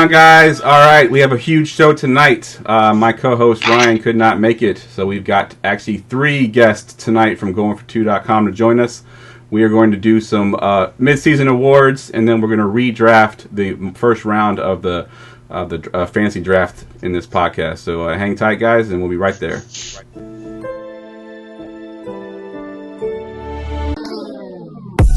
Guys, all right, we have a huge show tonight. My co-host Ryan could not make it, so we've got actually 3 guests tonight from GoingFor2.com to join us. We are going to do some mid-season awards, and then we're going to redraft the first round of the fantasy draft in this podcast. So hang tight, guys, and we'll be right there.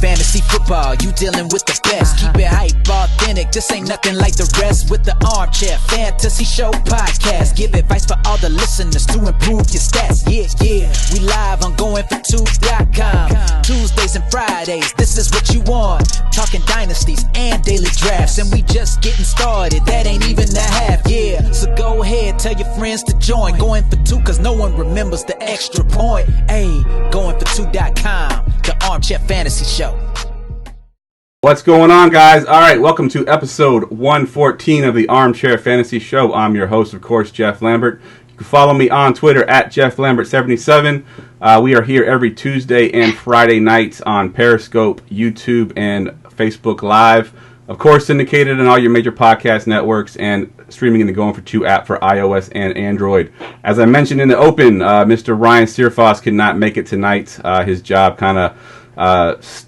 Fantasy football, you dealing with the best. Keep it hype, authentic, this ain't nothing like the rest. With the Armchair Fantasy Show podcast, give advice for all the listeners to improve your stats. Yeah, we live on GoingFor2.com. Tuesdays and Fridays, this is what you want. Talking dynasties and daily drafts, and we just getting started, that ain't even the half. Yeah, so go ahead, tell your friends to join Going for 2, cause no one remembers the extra point. Hey, GoingFor2.com, the Armchair Fantasy Show. What's going on, guys? All right, welcome to episode 114 of the Armchair Fantasy Show. I'm your host, of course, Jeff Lambert. You can follow me on Twitter at JeffLambert77. We are here every Tuesday and Friday nights on Periscope, YouTube, and Facebook Live. Of course, syndicated on all your major podcast networks and streaming in the GoingFor2 app for iOS and Android. As I mentioned in the open, Mr. Ryan Searfoss could not make it tonight. His job kind of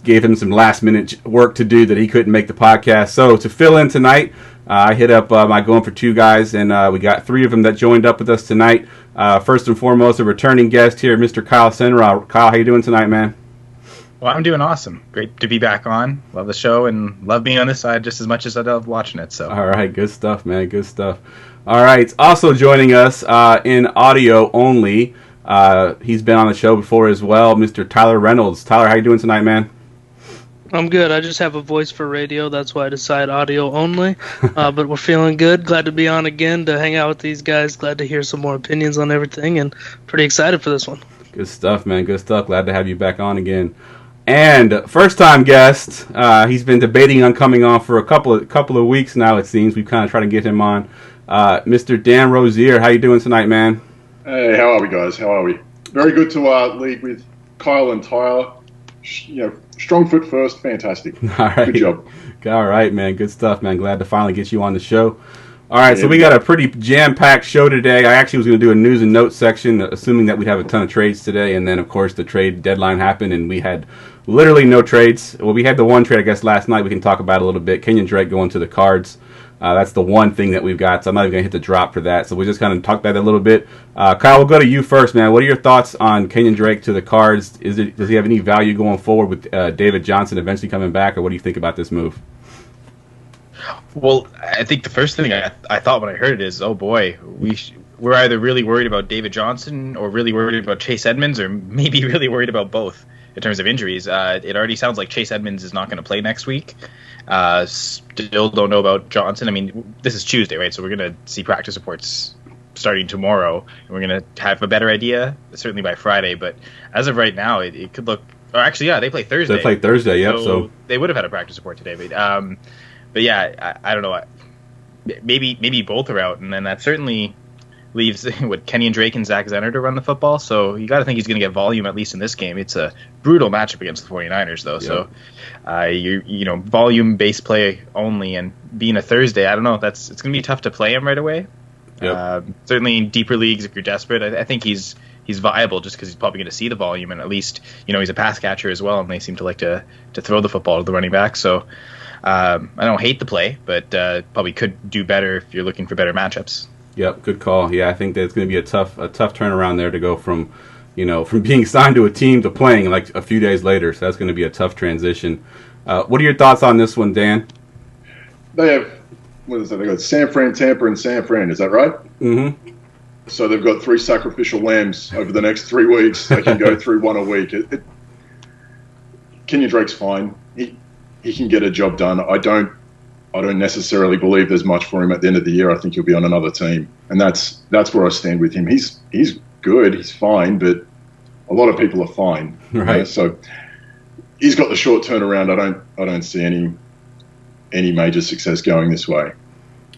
gave him some last-minute work to do that he couldn't make the podcast. So to fill in tonight, I hit up my Going for2 guys, and we got 3 of them that joined up with us tonight. First and foremost, a returning guest here, Mr. Kyle Senra. Kyle, how you doing tonight, man? Well, I'm doing awesome. Great to be back on. Love the show and love being on this side just as much as I love watching it. So. All right, good stuff, man. Good stuff. All right, also joining us in audio only. He's been on the show before as well, Mr. Tyler Reynolds. Tyler, how you doing tonight, man? I'm good. I just have a voice for radio. That's why I decided audio only. But we're feeling good. Glad to be on again to hang out with these guys. Glad to hear some more opinions on everything, and pretty excited for this one. Good stuff, man. Good stuff. Glad to have you back on again. And first-time guest, he's been debating on coming on for a couple of weeks now, it seems. We've kind of tried to get him on. Mr. Dan Rozier, how you doing tonight, man? Hey, how are we, guys? How are we? Very good to lead with Kyle and Tyler. Strong foot first. Fantastic. All right. Good job. All right, man. Good stuff, man. Glad to finally get you on the show. All right, so we got a pretty jam-packed show today. I actually was going to do a news and notes section, assuming that we'd have a ton of trades today, and then, of course, the trade deadline happened, and we had literally no trades. Well, we had the one trade, I guess, last night. We can talk about it a little bit. Kenyon Drake going to the Cards. That's the one thing that we've got, so I'm not even going to hit the drop for that. So we just kind of talked about that a little bit. Kyle, we'll go to you first, man. What are your thoughts on Kenyon Drake to the Cards? Does he have any value going forward with David Johnson eventually coming back, or what do you think about this move? Well, I think the first thing I thought when I heard it is, oh boy, we're either really worried about David Johnson or really worried about Chase Edmonds, or maybe really worried about both in terms of injuries. It already sounds like Chase Edmonds is not going to play next week. Still don't know about Johnson. I mean, this is Tuesday, right? So we're going to see practice reports starting tomorrow, and we're going to have a better idea, certainly by Friday. But as of right now, it could look... Or actually, yeah, they play Thursday. They play Thursday, yep. So they would have had a practice report today. But yeah, I don't know. Maybe both are out, and then that certainly leaves Kenyon Drake and Zach Zenner to run the football. So you got to think he's going to get volume at least in this game. It's a brutal matchup against the 49ers, though. Yep. So you volume-based play only, and being a Thursday, I don't know. It's going to be tough to play him right away. Yep. Certainly in deeper leagues, if you're desperate, I think he's viable just because he's probably going to see the volume, and at least he's a pass catcher as well, and they seem to like to throw the football to the running back. So. I don't hate the play, but probably could do better if you're looking for better matchups. Yep, good call. Yeah, I think that it's going to be a tough turnaround there to go from being signed to a team to playing like a few days later. So that's going to be a tough transition. What are your thoughts on this one, Dan? They have, what is that? They got San Fran, Tampa, and San Fran. Is that right? Mm-hmm. So they've got 3 sacrificial lambs over the next 3 weeks. They can go through one a week. Kenyon Drake's fine. He can get a job done. I don't necessarily believe there's much for him at the end of the year. I think he'll be on another team, and that's where I stand with him. He's good. He's fine, but a lot of people are fine. Right. So he's got the short turnaround. I don't see any major success going this way.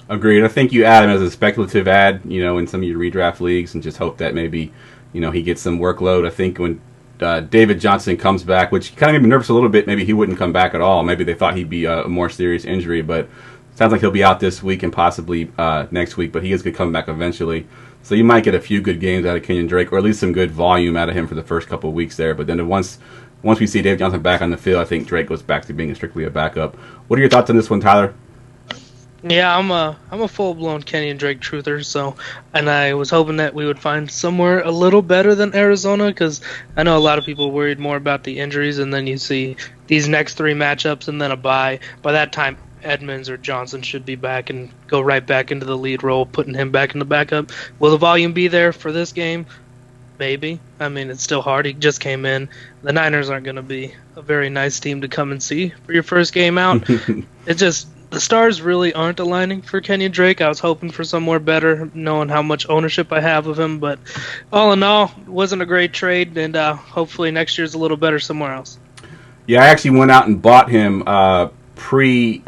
Agreed. I think you add him as a speculative ad, in some of your redraft leagues, and just hope that maybe, he gets some workload. I think when David Johnson comes back, which kind of made me nervous a little bit. Maybe he wouldn't come back at all. Maybe they thought he'd be a more serious injury, but Sounds like he'll be out this week and possibly next week, but he is going to come back eventually. So you might get a few good games out of Kenyon Drake, or at least some good volume out of him for the first couple of weeks there. But then once we see Dave Johnson back on the field, I think Drake goes back to being strictly a backup. What are your thoughts on this one, Tyler? Yeah, I'm a full-blown Kenyon Drake truther, and I was hoping that we would find somewhere a little better than Arizona, because I know a lot of people worried more about the injuries, and then you see these next 3 matchups and then a bye. By that time, Edmonds or Johnson should be back and go right back into the lead role, putting him back in the backup. Will the volume be there for this game? Maybe. I mean, it's still hard. He just came in. The Niners aren't going to be a very nice team to come and see for your first game out. It's just the stars really aren't aligning for Kenyon Drake. I was hoping for somewhere better, knowing how much ownership I have of him. But all in all, it wasn't a great trade, and hopefully next year's a little better somewhere else. Yeah, I actually went out and bought him pre-trade,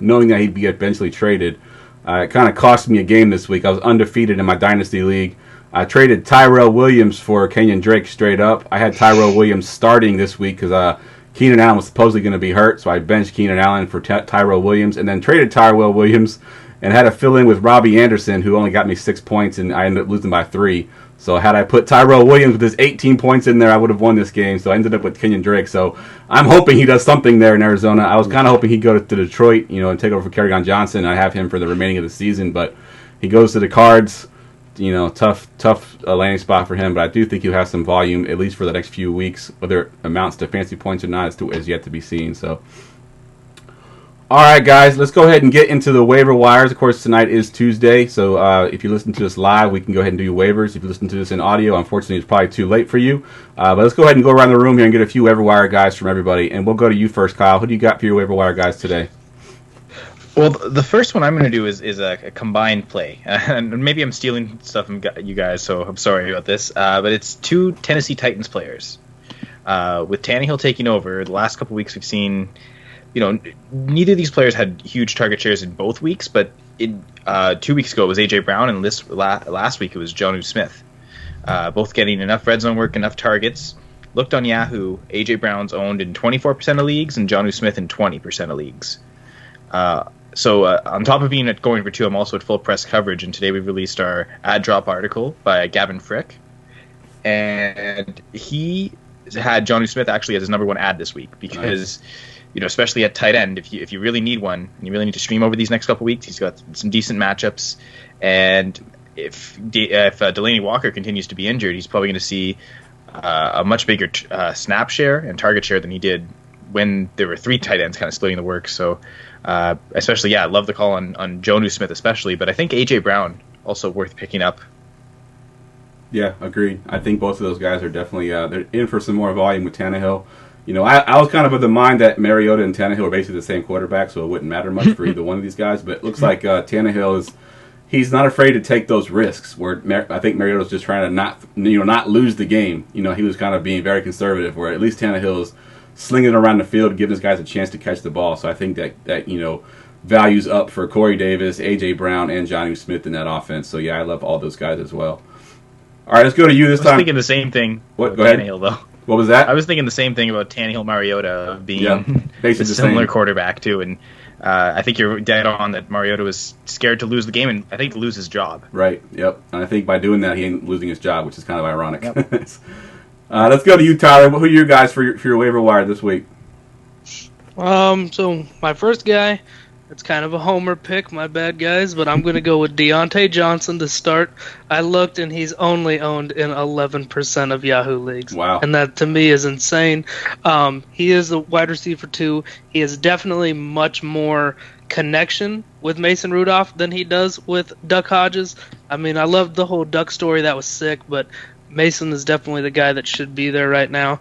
knowing that he'd be eventually traded. It kind of cost me a game this week. I was undefeated in my Dynasty League. I traded Tyrell Williams for Kenyon Drake straight up. I had Tyrell Williams starting this week because Keenan Allen was supposedly going to be hurt, so I benched Keenan Allen for Tyrell Williams, and then traded Tyrell Williams and had to fill in with Robbie Anderson, who only got me 6 points, and I ended up losing by 3. So had I put Tyrell Williams with his 18 points in there, I would have won this game. So I ended up with Kenyon Drake. So I'm hoping he does something there in Arizona. I was kind of hoping he'd go to Detroit, and take over for Kerryon Johnson. I have him for the remaining of the season, but he goes to the Cards. Tough landing spot for him, but I do think he'll have some volume, at least for the next few weeks. Whether it amounts to fancy points or not is yet to be seen. So, all right, guys, let's go ahead and get into the waiver wires. Of course, tonight is Tuesday, so if you listen to this live, we can go ahead and do your waivers. If you listen to this in audio, unfortunately, it's probably too late for you. But let's go ahead and go around the room here and get a few waiver wire guys from everybody, and we'll go to you first, Kyle. Who do you got for your waiver wire guys today? Well, the first one I'm going to do is a combined play, and maybe I'm stealing stuff from you guys, so I'm sorry about this. But it's 2 Tennessee Titans players. With Tannehill taking over, the last couple weeks we've seen, neither of these players had huge target shares in both weeks, but 2 weeks ago it was A.J. Brown, and last week it was Jonnu Smith. Both getting enough red zone work, enough targets. Looked on Yahoo, A.J. Brown's owned in 24% of leagues, and Jonnu Smith in 20% of leagues. So on top of being at GoingFor2, I'm also at full press coverage, and today we released our ad drop article by Gavin Frick, and he had Jonnu Smith actually as his number 1 ad this week because, especially at tight end, if you really need one and you really need to stream over these next couple weeks, he's got some decent matchups, and if Delaney Walker continues to be injured, he's probably going to see a much bigger snap share and target share than he did when there were 3 tight ends kind of splitting the work. So especially, I love the call on Jonnu Smith especially, but I think A.J. Brown also worth picking up. Yeah, agreed. I think both of those guys are definitely they're in for some more volume with Tannehill. I was kind of the mind that Mariota and Tannehill are basically the same quarterback, so it wouldn't matter much for either one of these guys, but it looks like Tannehill he's not afraid to take those risks, where I think Mariota's just trying to not lose the game. He was kind of being very conservative, where at least Tannehill is slinging it around the field, giving his guys a chance to catch the ball. So I think that values up for Corey Davis, A.J. Brown, and Jonnu Smith in that offense. So yeah, I love all those guys as well. All right, let's go to you this time. I was thinking the same thing. What? Go ahead. Tannehill, though. What was that? I was thinking the same thing about Tannehill Mariota being basically a similar quarterback too, and I think you're dead on that Mariota was scared to lose the game, and I think to lose his job. Right. Yep. And I think by doing that, he ain't losing his job, which is kind of ironic. Yep. Let's go to you, Tyler. Who are your guys for your waiver wire this week? So my first guy, it's kind of a homer pick, my bad guys, but I'm going to go with Deontay Johnson to start. I looked, and he's only owned in 11% of Yahoo leagues. Wow. And that, to me, is insane. He is a wide receiver, too. He has definitely much more connection with Mason Rudolph than he does with Duck Hodges. I mean, I loved the whole Duck story. That was sick, but Mason is definitely the guy that should be there right now.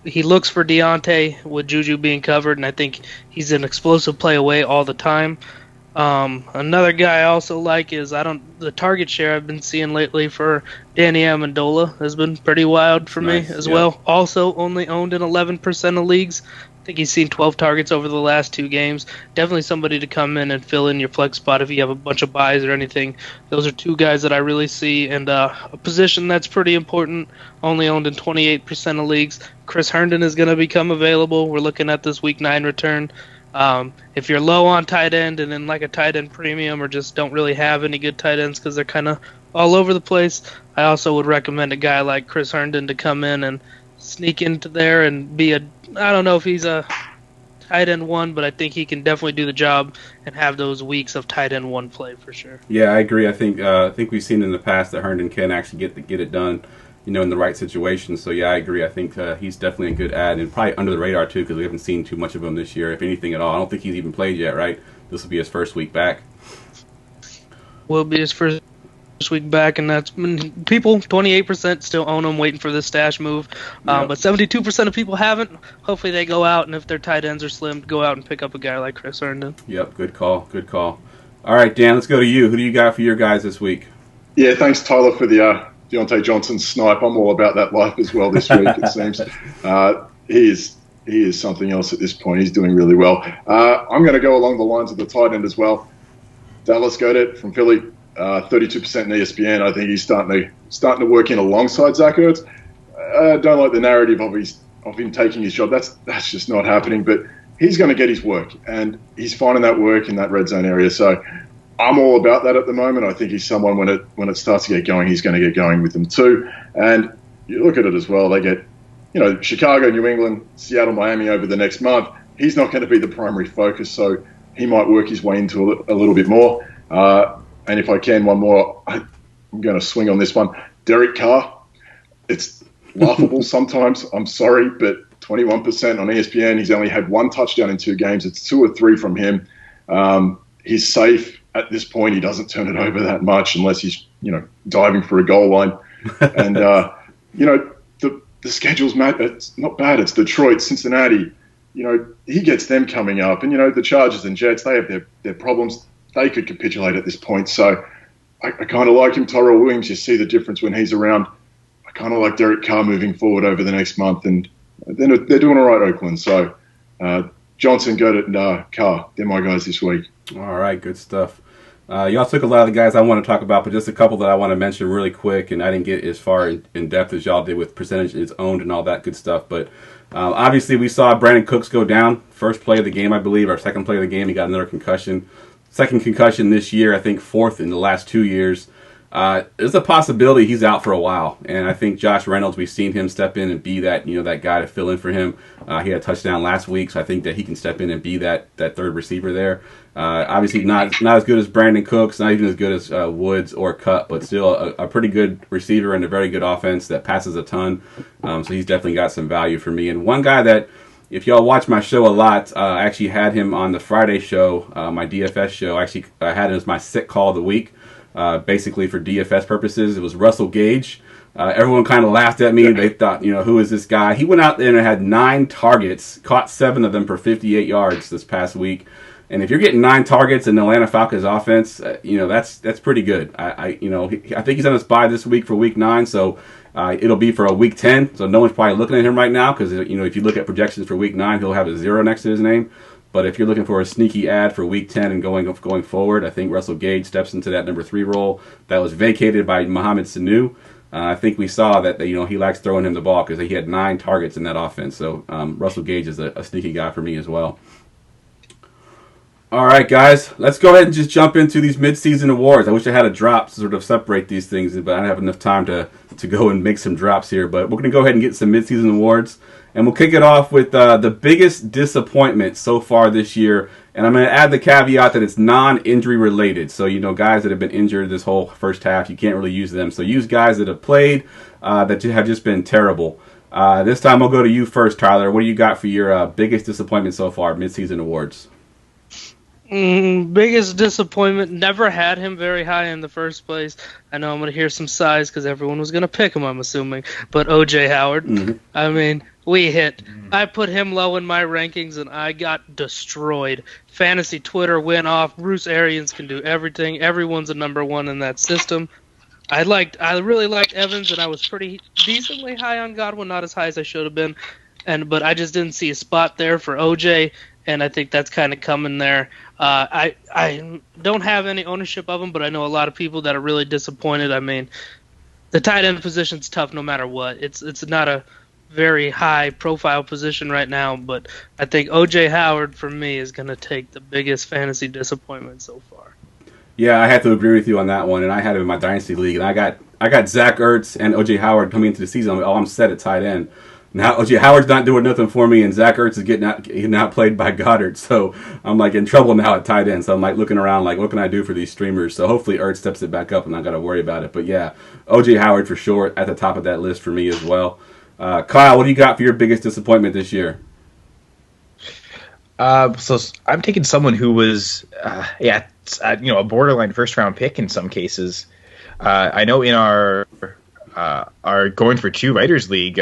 He looks for Deontay with Juju being covered, and I think he's an explosive play away all the time. Another guy I also like is the target share I've been seeing lately for Danny Amendola has been pretty wild for me as well. Also only owned in 11% of leagues. I think he's seen 12 targets over the last 2 games. Definitely somebody to come in and fill in your flex spot if you have a bunch of buys or anything. Those are 2 guys that I really see. And a position that's pretty important, only owned in 28% of leagues. Chris Herndon is going to become available. We're looking at this Week 9 return. If you're low on tight end and then like a tight end premium or just don't really have any good tight ends because they're kind of all over the place, I also would recommend a guy like Chris Herndon to come in and sneak into there and be I don't know if he's a tight end one, but I think he can definitely do the job and have those weeks of tight end one play for sure. Yeah, I agree. I think we've seen in the past that Herndon can actually get it done, in the right situation. So yeah, I agree. I think he's definitely a good ad and probably under the radar too because we haven't seen too much of him this year, if anything at all. I don't think he's even played yet, right? This will be his first week back. Will be his first week back, and that's people 28% still own him, waiting for this stash move. But 72% of people haven't. Hopefully they go out, and if their tight ends are slim, go out and pick up a guy like Chris Herndon. Yep, good call. All right, Dan, let's go to you. Who do you got for your guys this week? Yeah, thanks, Tyler, for the Deontay Johnson snipe. I'm all about that life as well this week, it seems. He is something else at this point. He's doing really well. I'm going to go along the lines of the tight end as well. Dallas Goedert from Philly, 32% in ESPN. I think he's starting to work in alongside Zach Ertz. I don't like the narrative of him taking his job. That's just not happening. But he's going to get his work, and he's finding that work in that red zone area. So I'm all about that at the moment. I think he's someone when it starts to get going, he's going to get going with them too. And you look at it as well. They get Chicago, New England, Seattle, Miami over the next month. He's not going to be the primary focus, so he might work his way into a little bit more. And if I can, one more, I'm going to swing on this one. Derek Carr, it's laughable sometimes. I'm sorry, but 21% on ESPN. He's only had one touchdown in 2 games. It's 2 or 3 from him. He's safe at this point. He doesn't turn it over that much unless he's, diving for a goal line. And, the schedule's mad. It's not bad. It's Detroit, Cincinnati. He gets them coming up. And, the Chargers and Jets, they have their problems. They could capitulate at this point. So I kind of like him. Tyrell Williams, you see the difference when he's around. I kind of like Derek Carr moving forward over the next month. And they're doing all right, Oakland. So Johnson, Goedert, and Carr, they're my guys this week. All right, good stuff. Y'all took a lot of the guys I want to talk about, but just a couple that I want to mention really quick, and I didn't get as far in depth as y'all did with percentages owned and all that good stuff. But obviously we saw Brandon Cooks go down. First play of the game, I believe, or second play of the game, he got another concussion. Second concussion this year, I think 4th in the last 2 years. There's a possibility he's out for a while, and I think Josh Reynolds, we've seen him step in and be that that guy to fill in for him. He had a touchdown last week, so I think that he can step in and be that third receiver there. Obviously not as good as Brandon Cooks, not even as good as Woods or Cup, but still a pretty good receiver and a very good offense that passes a ton. So he's definitely got some value for me. And one guy that, if y'all watch my show a lot, I actually had him on the Friday show, my DFS show. Actually, I had him as my sick call of the week. Basically for DFS purposes. It was Russell Gage. Everyone kind of laughed at me. They thought, who is this guy? He went out there and had 9 targets, caught 7 of them for 58 yards this past week. And if you're getting 9 targets in the Atlanta Falcons offense, that's pretty good. I think he's on his bye this week for week 9, so it'll be for a week 10. So no one's probably looking at him right now because if you look at projections for week 9, he'll have a 0 next to his name. But if you're looking for a sneaky ad for Week 10 and going forward, I think Russell Gage steps into that number 3 role that was vacated by Mohamed Sanu. I think we saw that he likes throwing him the ball because he had 9 targets in that offense. So Russell Gage is a sneaky guy for me as well. All right, guys, let's go ahead and just jump into these midseason awards. I wish I had a drop to sort of separate these things, but I don't have enough time to go and make some drops here. But we're going to go ahead and get some midseason awards. And we'll kick it off with the biggest disappointment so far this year. And I'm going to add the caveat that it's non-injury related. So, guys that have been injured this whole first half, you can't really use them. So use guys that have played that have just been terrible. This time I'll go to you first, Tyler. What do you got for your biggest disappointment so far, midseason awards? Biggest disappointment, never had him very high in the first place. I know I'm going to hear some sighs because everyone was going to pick him, I'm assuming. But O.J. Howard, I mean, we hit. I put him low in my rankings, and I got destroyed. Fantasy Twitter went off. Bruce Arians can do everything. Everyone's a number 1 in that system. I really liked Evans, and I was pretty decently high on Godwin, not as high as I should have been. But I just didn't see a spot there for O.J., and I think that's kind of coming there. I don't have any ownership of him, but I know a lot of people that are really disappointed. I mean, the tight end position's tough no matter what. It's not a very high profile position right now, but I think OJ Howard for me is going to take the biggest fantasy disappointment so far. Yeah, I have to agree with you on that one, and I had him in my dynasty league, and I got Zach Ertz and OJ Howard coming into the season. I'm set at tight end. Now OJ Howard's not doing nothing for me, and Zach Ertz is getting outplayed by Goddard, so I'm like in trouble now at tight end. So I'm like looking around, like what can I do for these streamers? So hopefully Ertz steps it back up, and I got to worry about it. But yeah, OJ Howard for sure at the top of that list for me as well. Kyle, what do you got for your biggest disappointment this year? So I'm taking someone who was, a borderline first round pick in some cases. I know in our GoingFor2 Writers League,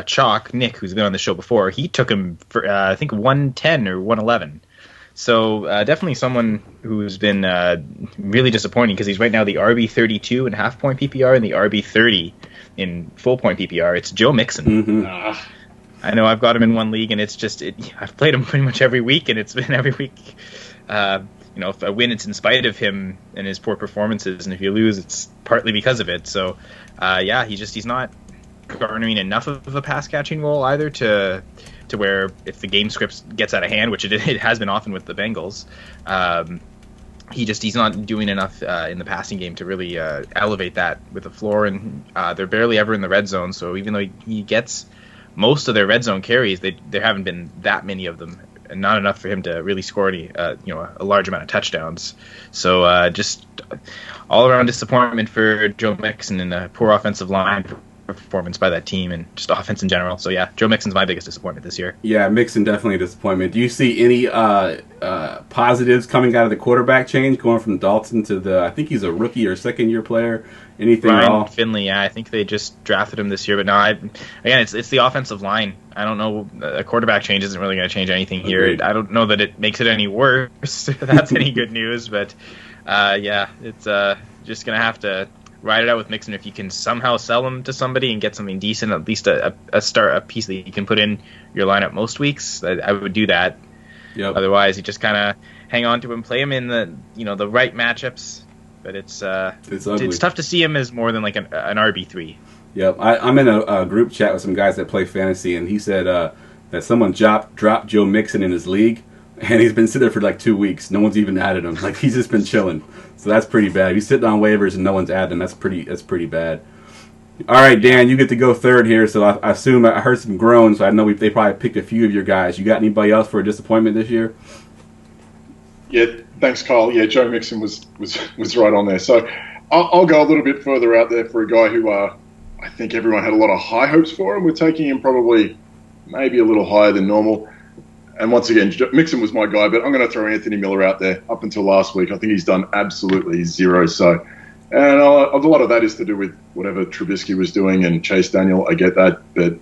Chalk Nick, who's been on the show before, he took him for I think 110 or 111. So definitely someone who's been really disappointing because he's right now the RB 32 in half point PPR and the RB 30 in full point PPR. It's Joe Mixon. Mm-hmm. I know I've got him in one league, and it's just I've played him pretty much every week, and it's been every week. If I win, it's in spite of him and his poor performances, and if you lose, it's partly because of it. So, he's not garnering enough of a pass catching role either to where if the game script gets out of hand, which it has been often with the Bengals, he's not doing enough in the passing game to really elevate that with the floor, and they're barely ever in the red zone. So even though he gets most of their red zone carries, there haven't been that many of them, and not enough for him to really score any, a large amount of touchdowns. So just all around disappointment for Joe Mixon and a poor offensive line performance by that team and just offense in general. So yeah, Joe Mixon's my biggest disappointment this year. Yeah, Mixon definitely a disappointment. Do you see any positives coming out of the quarterback change, going from Dalton to I think he's a rookie or second year player? Anything at all? Ryan Finley, yeah, I think they just drafted him this year, but no, it's the offensive line. I don't know, a quarterback change isn't really going to change anything here. Agreed. I don't know that it makes it any worse. If that's any good news, but it's just going to have to ride it out with Mixon. If you can somehow sell him to somebody and get something decent, at least a piece that you can put in your lineup most weeks, I would do that. Yep. Otherwise, you just kind of hang on to him, play him in the right matchups. But it's tough to see him as more than like an RB3. Yep, I'm in a group chat with some guys that play fantasy, and he said that someone dropped Joe Mixon in his league, and he's been sitting there for like 2 weeks. No one's even added him. Like he's just been chilling. So that's pretty bad. He's sitting on waivers and no one's added him. That's pretty bad. All right, Dan, you get to go third here. So I assume I heard some groans. So I know they probably picked a few of your guys. You got anybody else for a disappointment this year? Yeah, thanks, Kyle. Yeah, Joe Mixon was right on there. So I'll go a little bit further out there for a guy who I think everyone had a lot of high hopes for, and we're taking him probably maybe a little higher than normal. And once again, Mixon was my guy, but I'm going to throw Anthony Miller out there. Up until last week, I think he's done absolutely zero. So, and a lot of that is to do with whatever Trubisky was doing and Chase Daniel. I get that, but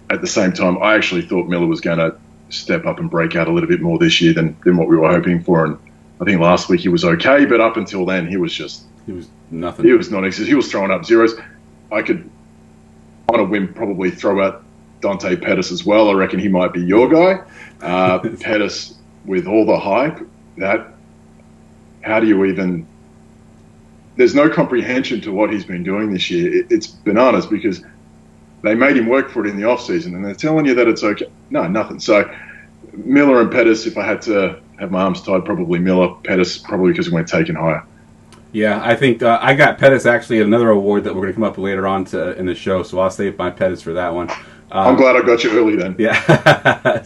at the same time, I actually thought Miller was going to step up and break out a little bit more this year than what we were hoping for. And I think last week he was okay, but up until then, he was nothing. He was non-existent. He was throwing up zeros. I could, on a whim, probably throw out Dante Pettis as well. I reckon he might be your guy. Pettis, with all the hype, how do you even... There's no comprehension to what he's been doing this year. It's bananas because they made him work for it in the off-season, and they're telling you that it's okay. No, nothing. So Miller and Pettis, if I had to have my arms tied, probably Miller. Pettis, probably because he went taken higher. Yeah, I think I got Pettis actually at another award that we're going to come up later on in the show, so I'll save my Pettis for that one. I'm glad I got you early then. Yeah.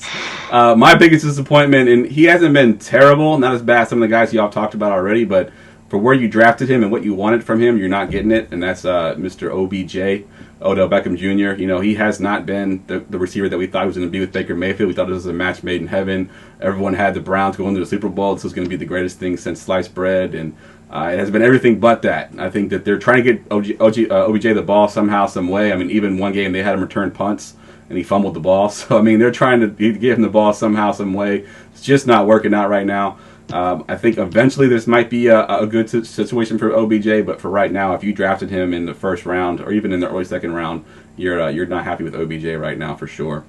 My biggest disappointment, and he hasn't been terrible, not as bad as some of the guys y'all talked about already, but for where you drafted him and what you wanted from him, you're not getting it, and that's Mr. OBJ, Odell Beckham Jr. He has not been the receiver that we thought he was going to be with Baker Mayfield. We thought this was a match made in heaven. Everyone had the Browns going to the Super Bowl. This was going to be the greatest thing since sliced bread, and it has been everything but that. I think that they're trying to get OBJ the ball somehow, some way. I mean, even one game they had him return punts, and he fumbled the ball. So, I mean, they're trying to give him the ball somehow, some way. It's just not working out right now. I think eventually this might be a good situation for OBJ, but for right now, if you drafted him in the first round or even in the early second round, you're not happy with OBJ right now for sure.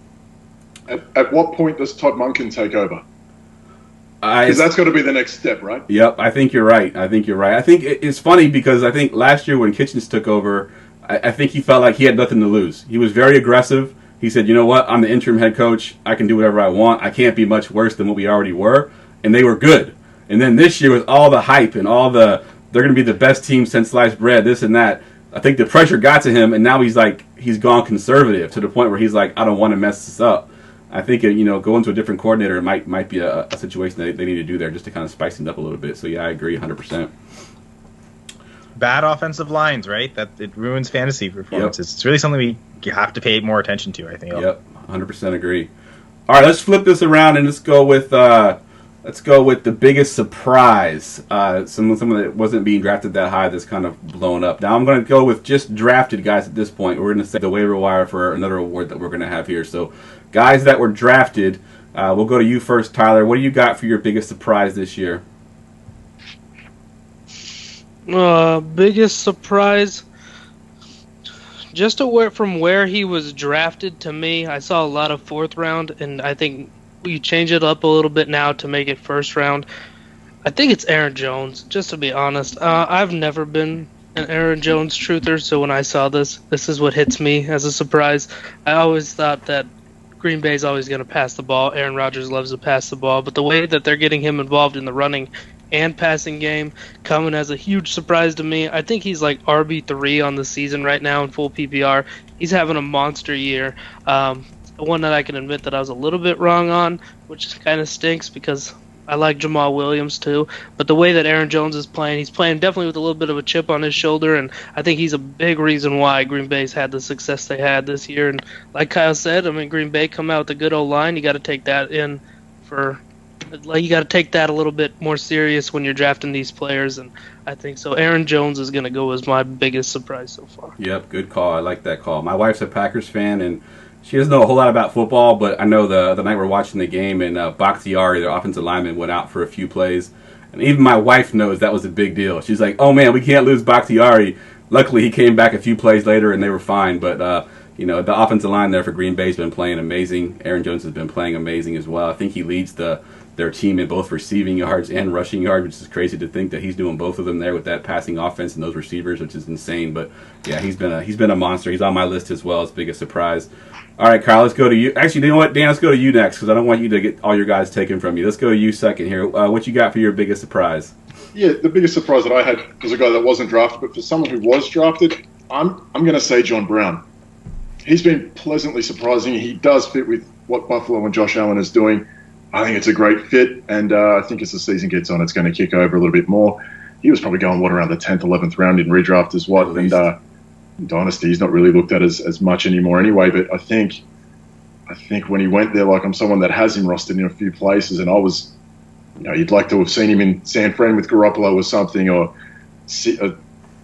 At what point does Todd Monken take over? Because that's got to be the next step, right? Yep, I think you're right. I think it's funny because I think last year when Kitchens took over, I think he felt like he had nothing to lose. He was very aggressive. He said, you know what, I'm the interim head coach. I can do whatever I want. I can't be much worse than what we already were. And they were good. And then this year with all the hype and all the, they're going to be the best team since sliced bread, this and that, I think the pressure got to him, and now he's gone conservative to the point where he's like, I don't want to mess this up. I think, going to a different coordinator might be a situation that they need to do there just to kind of spice it up a little bit. So, yeah, I agree 100%. Bad offensive lines, right? That it ruins fantasy performances. Yep. It's really something we have to pay more attention to, I think. Yep, 100% agree. All right, let's flip this around and let's go with the biggest surprise. Someone that wasn't being drafted that high that's kind of blown up. Now I'm going to go with just drafted guys at this point. We're going to say the waiver wire for another award that we're going to have here. So guys that were drafted, we'll go to you first, Tyler. What do you got for your biggest surprise this year? Biggest surprise, just from where he was drafted to me, I saw a lot of fourth round, and I think we change it up a little bit now to make it first round. I think it's Aaron Jones, just to be honest. I've never been an Aaron Jones truther, so when I saw this is what hits me as a surprise. I always thought that Green Bay's always going to pass the ball. Aaron Rodgers loves to pass the ball, but the way that they're getting him involved in the running and passing game coming as a huge surprise to me. I think he's like RB3 on the season right now in full PPR. He's having a monster year. One that I can admit that I was a little bit wrong on, which kind of stinks because I like Jamal Williams too. But the way that Aaron Jones is playing, he's playing definitely with a little bit of a chip on his shoulder, and I think he's a big reason why Green Bay's had the success they had this year. And like Kyle said, I mean, Green Bay come out with a good old line. You got to take that you got to take that a little bit more serious when you're drafting these players, and I think so. Aaron Jones is going to go as my biggest surprise so far. Yep, good call. I like that call. My wife's a Packers fan, and she doesn't know a whole lot about football, but I know the night we're watching the game, and Bakhtiari, their offensive lineman, went out for a few plays, and even my wife knows that was a big deal. She's like, oh man, we can't lose Bakhtiari. Luckily, he came back a few plays later, and they were fine, but the offensive line there for Green Bay's been playing amazing. Aaron Jones has been playing amazing as well. I think he leads their team in both receiving yards and rushing yards, which is crazy to think that he's doing both of them there with that passing offense and those receivers, which is insane. But yeah, he's been a monster. He's on my list as well as biggest surprise. All right, Kyle, let's go to you. Actually, you know what, Dan, let's go to you next because I don't want you to get all your guys taken from you. Let's go to you second here. What you got for your biggest surprise? Yeah, the biggest surprise that I had was a guy that wasn't drafted, but for someone who was drafted, I'm going to say John Brown. He's been pleasantly surprising. He does fit with what Buffalo and Josh Allen is doing. I think it's a great fit, and I think as the season gets on, it's going to kick over a little bit more. He was probably going, around the 10th, 11th round in redraft as what, and in Dynasty, he's not really looked at as much anymore anyway, but I think when he went there, like I'm someone that has him rostered in a few places, and I was, you'd like to have seen him in San Fran with Garoppolo or something, or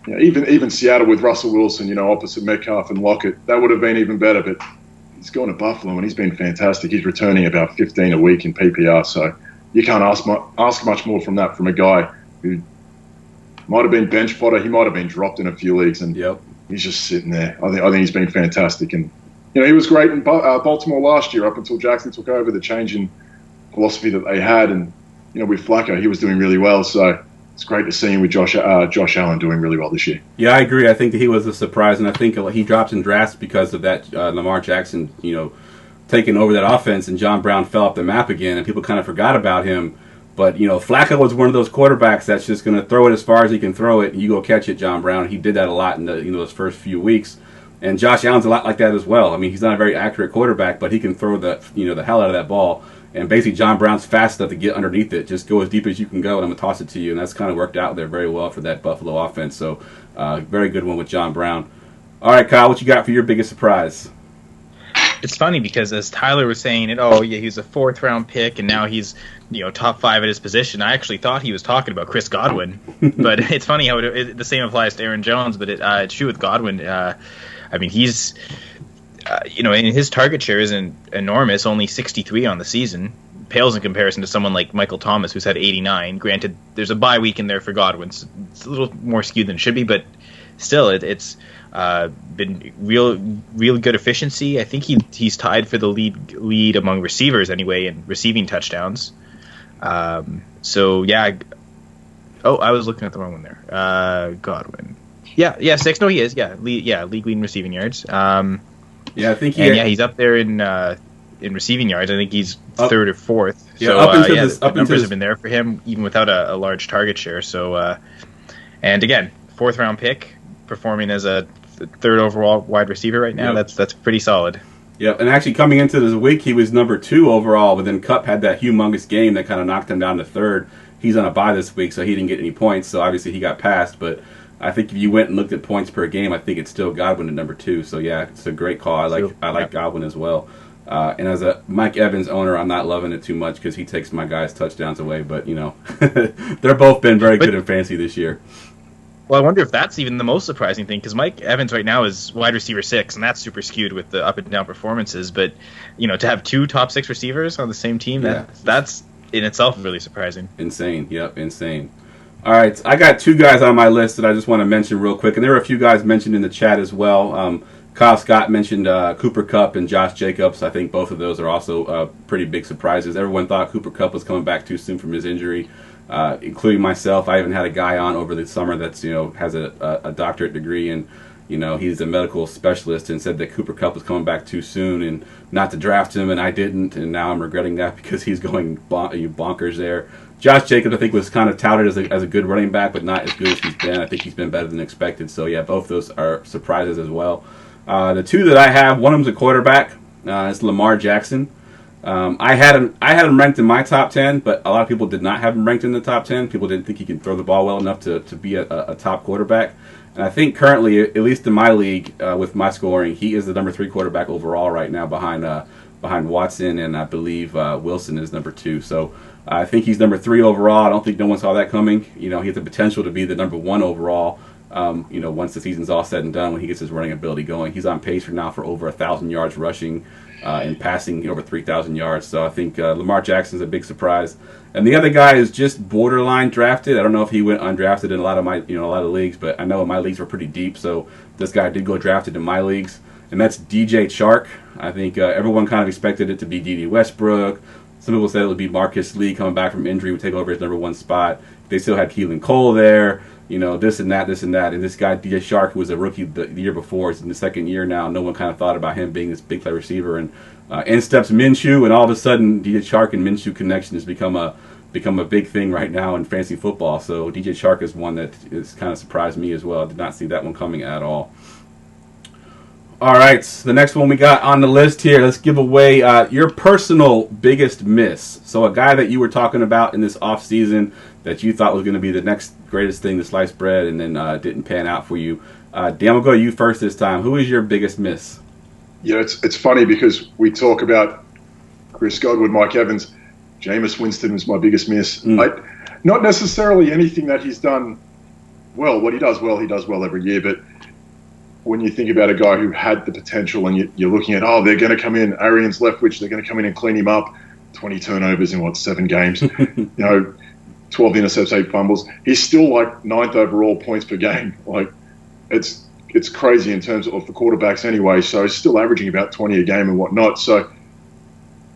even Seattle with Russell Wilson, opposite Metcalf and Lockett. That would have been even better, but he's gone to Buffalo, and he's been fantastic. He's returning about 15 a week in PPR, so you can't ask much more from that from a guy who might have been bench fodder. He might have been dropped in a few leagues, and he's just sitting there. I think he's been fantastic, and he was great in Baltimore last year up until Jackson took over. The change in philosophy that they had, and with Flacco, he was doing really well. So it's great to see him with Josh Allen doing really well this year. Yeah, I agree. I think that he was a surprise, and I think he dropped in drafts because of that Lamar Jackson, taking over that offense, and John Brown fell off the map again, and people kind of forgot about him. But, Flacco was one of those quarterbacks that's just going to throw it as far as he can throw it, and you go catch it, John Brown. He did that a lot in those first few weeks. And Josh Allen's a lot like that as well. I mean, he's not a very accurate quarterback, but he can throw the hell out of that ball. And basically, John Brown's fast enough to get underneath it. Just go as deep as you can go, and I'm going to toss it to you. And that's kind of worked out there very well for that Buffalo offense. So, very good one with John Brown. All right, Kyle, what you got for your biggest surprise? It's funny because as Tyler was saying he was a 4th-round pick, and now he's top 5 at his position. I actually thought he was talking about Chris Godwin, but it's funny how the same applies to Aaron Jones, but it's true with Godwin. He's and his target share isn't enormous, only 63 on the season. Pales in comparison to someone like Michael Thomas, who's had 89. Granted, there's a bye week in there for Godwin, so it's a little more skewed than it should be, but still, it's been real good efficiency. I think he's tied for the lead among receivers anyway in receiving touchdowns. I was looking at the wrong one there. Godwin. Yeah, 6. No, he is. Yeah, league leading receiving yards. I think he's up there in receiving yards. I think he's third or fourth. Yeah, so the numbers have been there for him even without a large target share. So, and again, 4th round pick, performing as a 3rd overall wide receiver right now. Yep. That's pretty solid. Yep, and actually coming into this week, he was number 2 overall, but then Kupp had that humongous game that kind of knocked him down to 3rd. He's on a bye this week, so he didn't get any points, so obviously he got passed, but I think if you went and looked at points per game, I think it's still Godwin at number 2, so yeah, it's a great call. I like Godwin as well. And as a Mike Evans owner, I'm not loving it too much because he takes my guys' touchdowns away, but, they're both been very good in fantasy this year. Well, I wonder if that's even the most surprising thing, because Mike Evans right now is wide receiver 6, and that's super skewed with the up and down performances. But to have 2 top 6 receivers on the same team, that's in itself really surprising. Insane. Yep, insane. All right, I got 2 guys on my list that I just want to mention real quick, and there were a few guys mentioned in the chat as well. Kyle Scott mentioned Cooper Kupp and Josh Jacobs. I think both of those are also pretty big surprises. Everyone thought Cooper Kupp was coming back too soon from his injury. Including myself. I even had a guy on over the summer that's has a doctorate degree, and he's a medical specialist, and said that Cooper Kupp was coming back too soon and not to draft him, and I didn't, and now I'm regretting that because he's going bonkers there. Josh Jacobs, I think, was kind of touted as a good running back, but not as good as he's been. I think he's been better than expected. So yeah, both those are surprises as well. The 2 that I have, one of them's a quarterback. It's Lamar Jackson. I had him ranked in my top 10, but a lot of people did not have him ranked in the top 10. People didn't think he could throw the ball well enough to be a top quarterback. And I think currently, at least in my league, with my scoring, he is the number 3 quarterback overall right now behind Watson, and I believe Wilson is number 2. So I think he's number 3 overall. I don't think no one saw that coming. He has the potential to be the number 1 overall. Once the season's all said and done, when he gets his running ability going, he's on pace for over 1,000 yards rushing. And passing over 3,000 yards. So I think Lamar Jackson's a big surprise. And the other guy is just borderline drafted. I don't know if he went undrafted in a lot of leagues, but I know my leagues were pretty deep. So this guy did go drafted in my leagues, and that's DJ Chark. I think everyone kind of expected it to be D.D. Westbrook. Some people said it would be Marcus Lee coming back from injury would take over his number 1 spot. They still had Keelan Cole there. This and that. And this guy, DJ Chark, who was a rookie the year before, is in the 2nd year now. No one kind of thought about him being this big play receiver. And in steps Minshew, and all of a sudden, DJ Chark and Minshew connection has become a big thing right now in fantasy football. So DJ Chark is one that has kind of surprised me as well. I did not see that one coming at all. All right, the next one we got on the list here. Let's give away your personal biggest miss. So a guy that you were talking about in this off season that you thought was going to be the next greatest thing to slice bread, and then didn't pan out for you. Dan, we'll go to you first this time. Who is your biggest miss? Yeah, it's funny because we talk about Chris Godwin, Mike Evans. Jameis Winston was my biggest miss. Not necessarily anything that he's done well. What he does well every year. But when you think about a guy who had the potential, and you're looking at, they're going to come in, Arians Leftwich, they're going to come in and clean him up. 20 turnovers in 7 games. 12 intercepts, 8 fumbles. He's still like 9th overall points per game. Like it's crazy in terms of the quarterbacks anyway. So he's still averaging about 20 a game and whatnot. So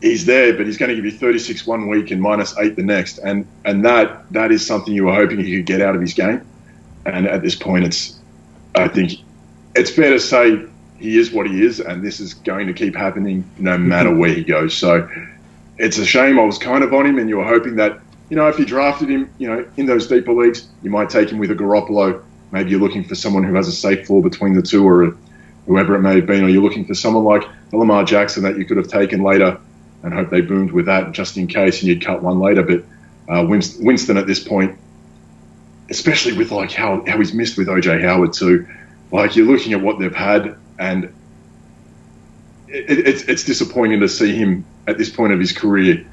he's there, but he's going to give you 36 one week and -8 the next. And that is something you were hoping he could get out of his game. And at this point, I think it's fair to say he is what he is, and this is going to keep happening no matter where he goes. So it's a shame. I was kind of on him, and you were hoping that, if you drafted him, in those deeper leagues, you might take him with a Garoppolo. Maybe you're looking for someone who has a safe floor between the two, or whoever it may have been, or you're looking for someone like Lamar Jackson that you could have taken later and hope they boomed with that just in case, and you'd cut one later. But Winston at this point, especially with like how he's missed with OJ Howard too, like you're looking at what they've had, and it's disappointing to see him at this point of his career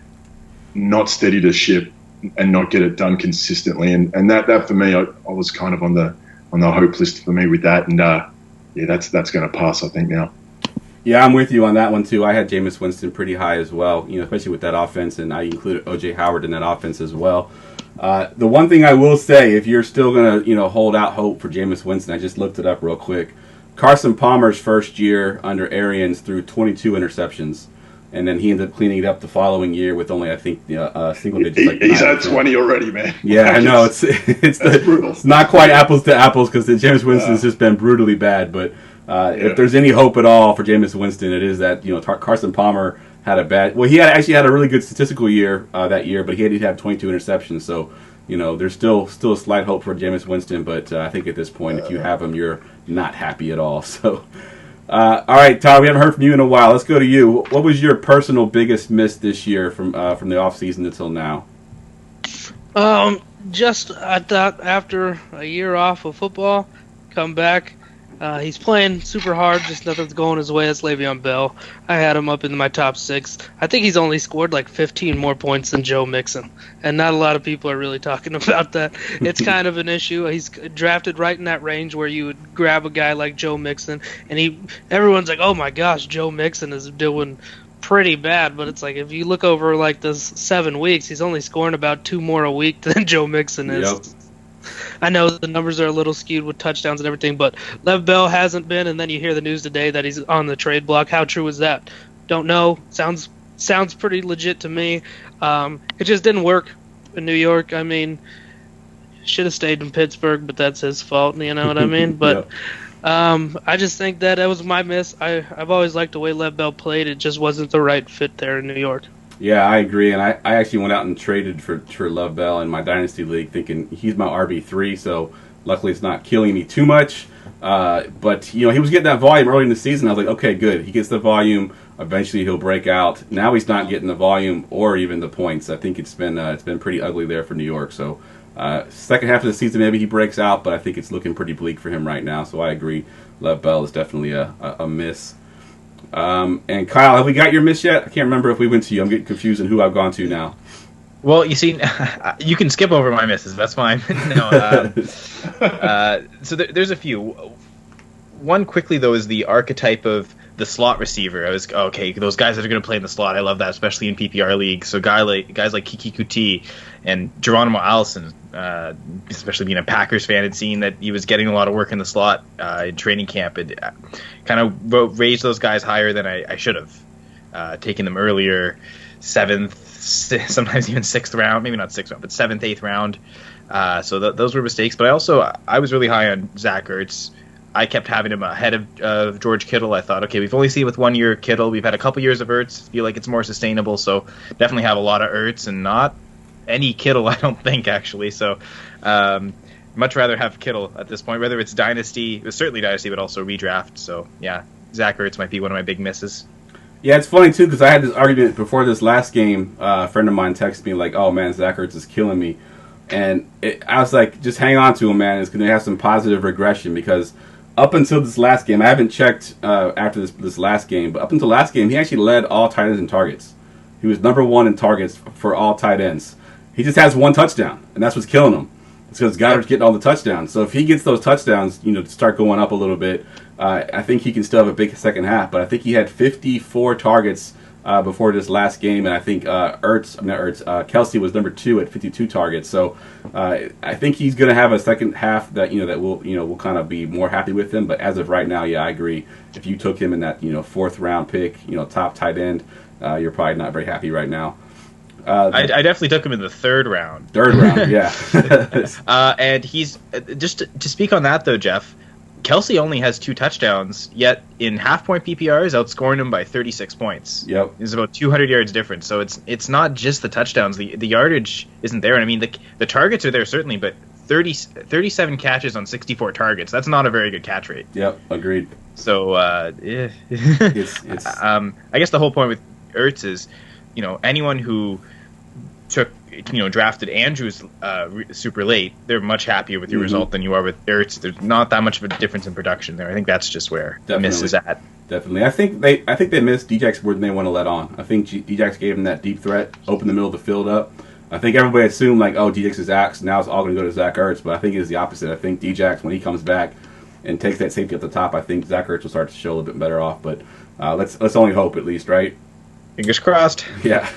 not steady the ship and not get it done consistently. And that for me, I was kind of on the hope list for me with that. And that's going to pass, I think, now. Yeah, I'm with you on that one too. I had Jameis Winston pretty high as well, especially with that offense, and I included OJ Howard in that offense as well. The one thing I will say, if you're still gonna hold out hope for Jameis Winston, I just looked it up real quick. Carson Palmer's first year under Arians threw 22 interceptions, and then he ended up cleaning it up the following year with only, I think, single digits. Like He's had 20 already, man. Yeah, I know. It's not quite apples to apples because Jameis Winston's just been brutally bad. But if there's any hope at all for Jameis Winston, it is that Carson Palmer had a bad. Well, he actually had a really good statistical year that year, but he did have 22 interceptions. So there's still a slight hope for Jameis Winston. But I think at this point, if you have him, you're not happy at all. So. All right, Tyler, we haven't heard from you in a while. Let's go to you. What was your personal biggest miss this year from the off season until now? Just I thought after a year off of football, come back. He's playing super hard, just nothing's going his way. That's Le'Veon Bell. I had him up in my top 6. I think he's only scored like 15 more points than Joe Mixon, and not a lot of people are really talking about that. It's kind of an issue. He's drafted right in that range where you would grab a guy like Joe Mixon, and everyone's like, oh my gosh, Joe Mixon is doing pretty bad, but it's like if you look over like this 7 weeks, he's only scoring about 2 more a week than Joe Mixon is. Yep. I know the numbers are a little skewed with touchdowns and everything, but Lev Bell hasn't been, and then you hear the news today that he's on the trade block. How true is that? Don't know. Sounds pretty legit to me. It just didn't work in New York. I mean, should have stayed in Pittsburgh, but that's his fault. You know what I mean? But I just think that was my miss. I've always liked the way Lev Bell played. It just wasn't the right fit there in New York. Yeah, I agree, and I actually went out and traded for Lev Bell in my Dynasty League thinking he's my RB3, so luckily it's not killing me too much. But, he was getting that volume early in the season. I was like, okay, good. He gets the volume. Eventually he'll break out. Now he's not getting the volume or even the points. I think it's been pretty ugly there for New York. So second half of the season maybe he breaks out, but I think it's looking pretty bleak for him right now. So I agree. Lev Bell is definitely a miss. And Kyle, have we got your miss yet? I can't remember if we went to you. I'm getting confused on who I've gone to now. Well, you see, you can skip over my misses. That's fine. So there's a few. One quickly, though, is the archetype of the slot receiver. I was, okay, those guys that are going to play in the slot, I love that, especially in PPR leagues. So guys like Kiki Kuti and Geronimo Allison, especially being a Packers fan and seeing that he was getting a lot of work in the slot in training camp, it kind of raised those guys higher than I should have. Taken them earlier, 7th, sometimes even 6th round, maybe not 6th round, but 7th, 8th round. So those were mistakes. But I was really high on Zach Ertz. I kept having him ahead of George Kittle. I thought, okay, we've only seen with 1 year Kittle. We've had a couple years of Ertz. Feel like it's more sustainable. So definitely have a lot of Ertz and not any Kittle, I don't think, actually. So much rather have Kittle at this point, whether it's Dynasty. It was certainly Dynasty, but also redraft. So, yeah, Zach Ertz might be one of my big misses. Yeah, it's funny, too, because I had this argument before this last game. A friend of mine texted me, like, oh, man, Zach Ertz is killing me. And I was like, just hang on to him, man. It's going to have some positive regression because up until this last game, I haven't checked after this last game, but up until last game, he actually led all tight ends in targets. He was number 1 in targets for all tight ends. He just has 1 touchdown, and that's what's killing him. It's because Goddard's getting all the touchdowns. So if he gets those touchdowns, to start going up a little bit, I think he can still have a big second half. But I think he had 54 targets before this last game, and I think Kelsey was number 2 at 52 targets. So I think he's going to have a second half that we'll kind of be more happy with him. But as of right now, yeah, I agree. If you took him in that 4th round pick, top tight end, you're probably not very happy right now. I definitely took him in the 3rd round. 3rd round, yeah. And he's just to speak on that though, Jeff. Kelsey only has 2 touchdowns, yet in half-point PPRs, outscoring him by 36 points. Yep. There's about 200 yards difference, so it's not just the touchdowns. The yardage isn't there, and I mean, the targets are there certainly, but 37 catches on 64 targets, that's not a very good catch rate. Yep, agreed. So, it's I guess the whole point with Ertz is, anyone who drafted Andrews super late, they're much happier with your result than you are with Ertz. There's not that much of a difference in production there. I think that's just where the miss is at. Definitely. I think they missed Djax more than they want to let on. I think Djax gave him that deep threat, opened the middle of the field up. I think everybody assumed Djax is axed, now it's all going to go to Zach Ertz, but I think it's the opposite. I think Djax, when he comes back and takes that safety at the top, I think Zach Ertz will start to show a little bit better off. But let's only hope, at least, right? Fingers crossed. Yeah.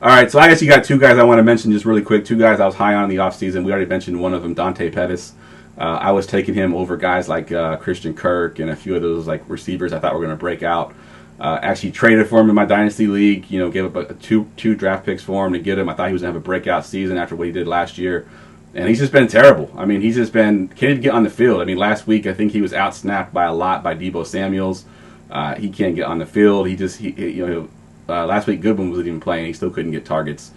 All right, so I guess you got 2 guys I want to mention just really quick. 2 guys I was high on in the offseason. We already mentioned one of them, Dante Pettis. I was taking him over guys like Christian Kirk and a few of those receivers I thought were going to break out. Actually traded for him in my dynasty league. Gave up two draft picks for him to get him. I thought he was gonna have a breakout season after what he did last year, and he's just been terrible. I mean, can't even get on the field. I mean, last week I think he was outsnapped by a lot by Deebo Samuels. He can't get on the field. Last week Goodwin wasn't even playing. He still couldn't get targets.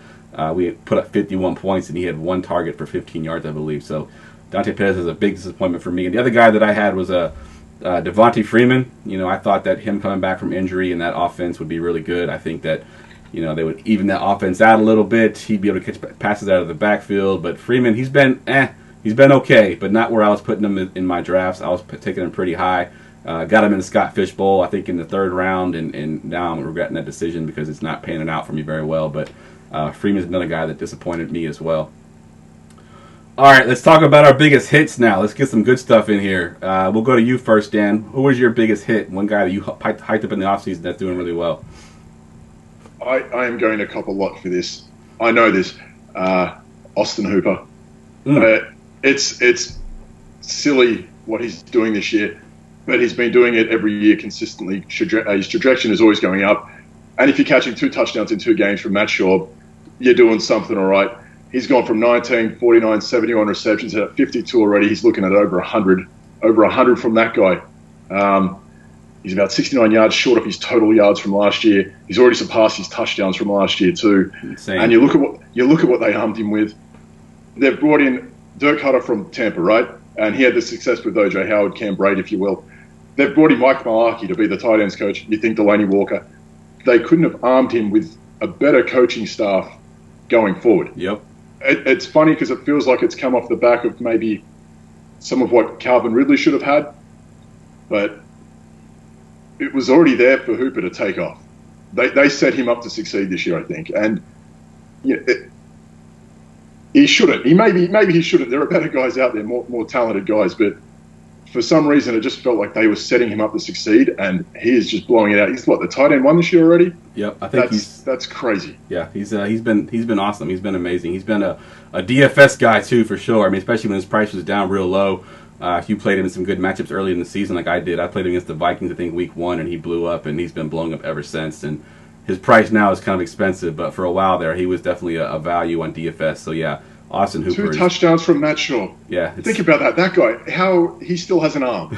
We put up 51 points, and he had one target for 15 yards, I believe. So Dante Pettis is a big disappointment for me. And the other guy that I had was Devontae Freeman. I thought that him coming back from injury and that offense would be really good. I think that they would even that offense out a little bit. He'd be able to catch passes out of the backfield. But Freeman, he's been okay, but not where I was putting him in my drafts. I was taking him pretty high. Got him in the Scott Fish Bowl, I think, in the third round, and now I'm regretting that decision because it's not panning out for me very well. But Freeman's another guy that disappointed me as well. All right, let's talk about our biggest hits now. Let's get some good stuff in here. We'll go to you first, Dan. Who was your biggest hit? One guy that you hyped up in the offseason that's doing really well. I am going to cop a lot for this. I know this. Austin Hooper. It's silly what he's doing this year, but he's been doing it every year consistently. His trajectory is always going up. And if you're catching 2 touchdowns in 2 games from Matt Schaub, you're doing something all right. He's gone from 19, 49, 71 receptions at 52 already. He's looking at over 100 from that guy. He's about 69 yards short of his total yards from last year. He's already surpassed his touchdowns from last year too. Insane. And you look at what they armed him with. They've brought in Dirk Cutter from Tampa, right? And he had the success with O.J. Howard, Cam Brate, if you will. They've brought in Mike Malarkey to be the tight ends coach. You think Delaney Walker. They couldn't have armed him with a better coaching staff going forward. Yep. It's funny because it feels like it's come off the back of maybe some of what Calvin Ridley should have had, but it was already there for Hooper to take off. They set him up to succeed this year, I think, and he shouldn't. Maybe he shouldn't. There are better guys out there, more talented guys, but for some reason it just felt like they were setting him up to succeed, and he is just blowing it out. He's the tight end 1 this year already. Yep, I think that's crazy. Yeah, he's been awesome. He's been amazing. He's been a DFS guy too, for sure. I mean, especially when his price was down real low. If you played him in some good matchups early in the season, like I did, I played him against the Vikings, I think week 1, and he blew up, and he's been blowing up ever since. And his price now is kind of expensive, but for a while there, he was definitely a value on DFS. So yeah, Austin Hooper. 2 touchdowns from Matt Shaw. Yeah. Think about that. That guy, how he still has an arm.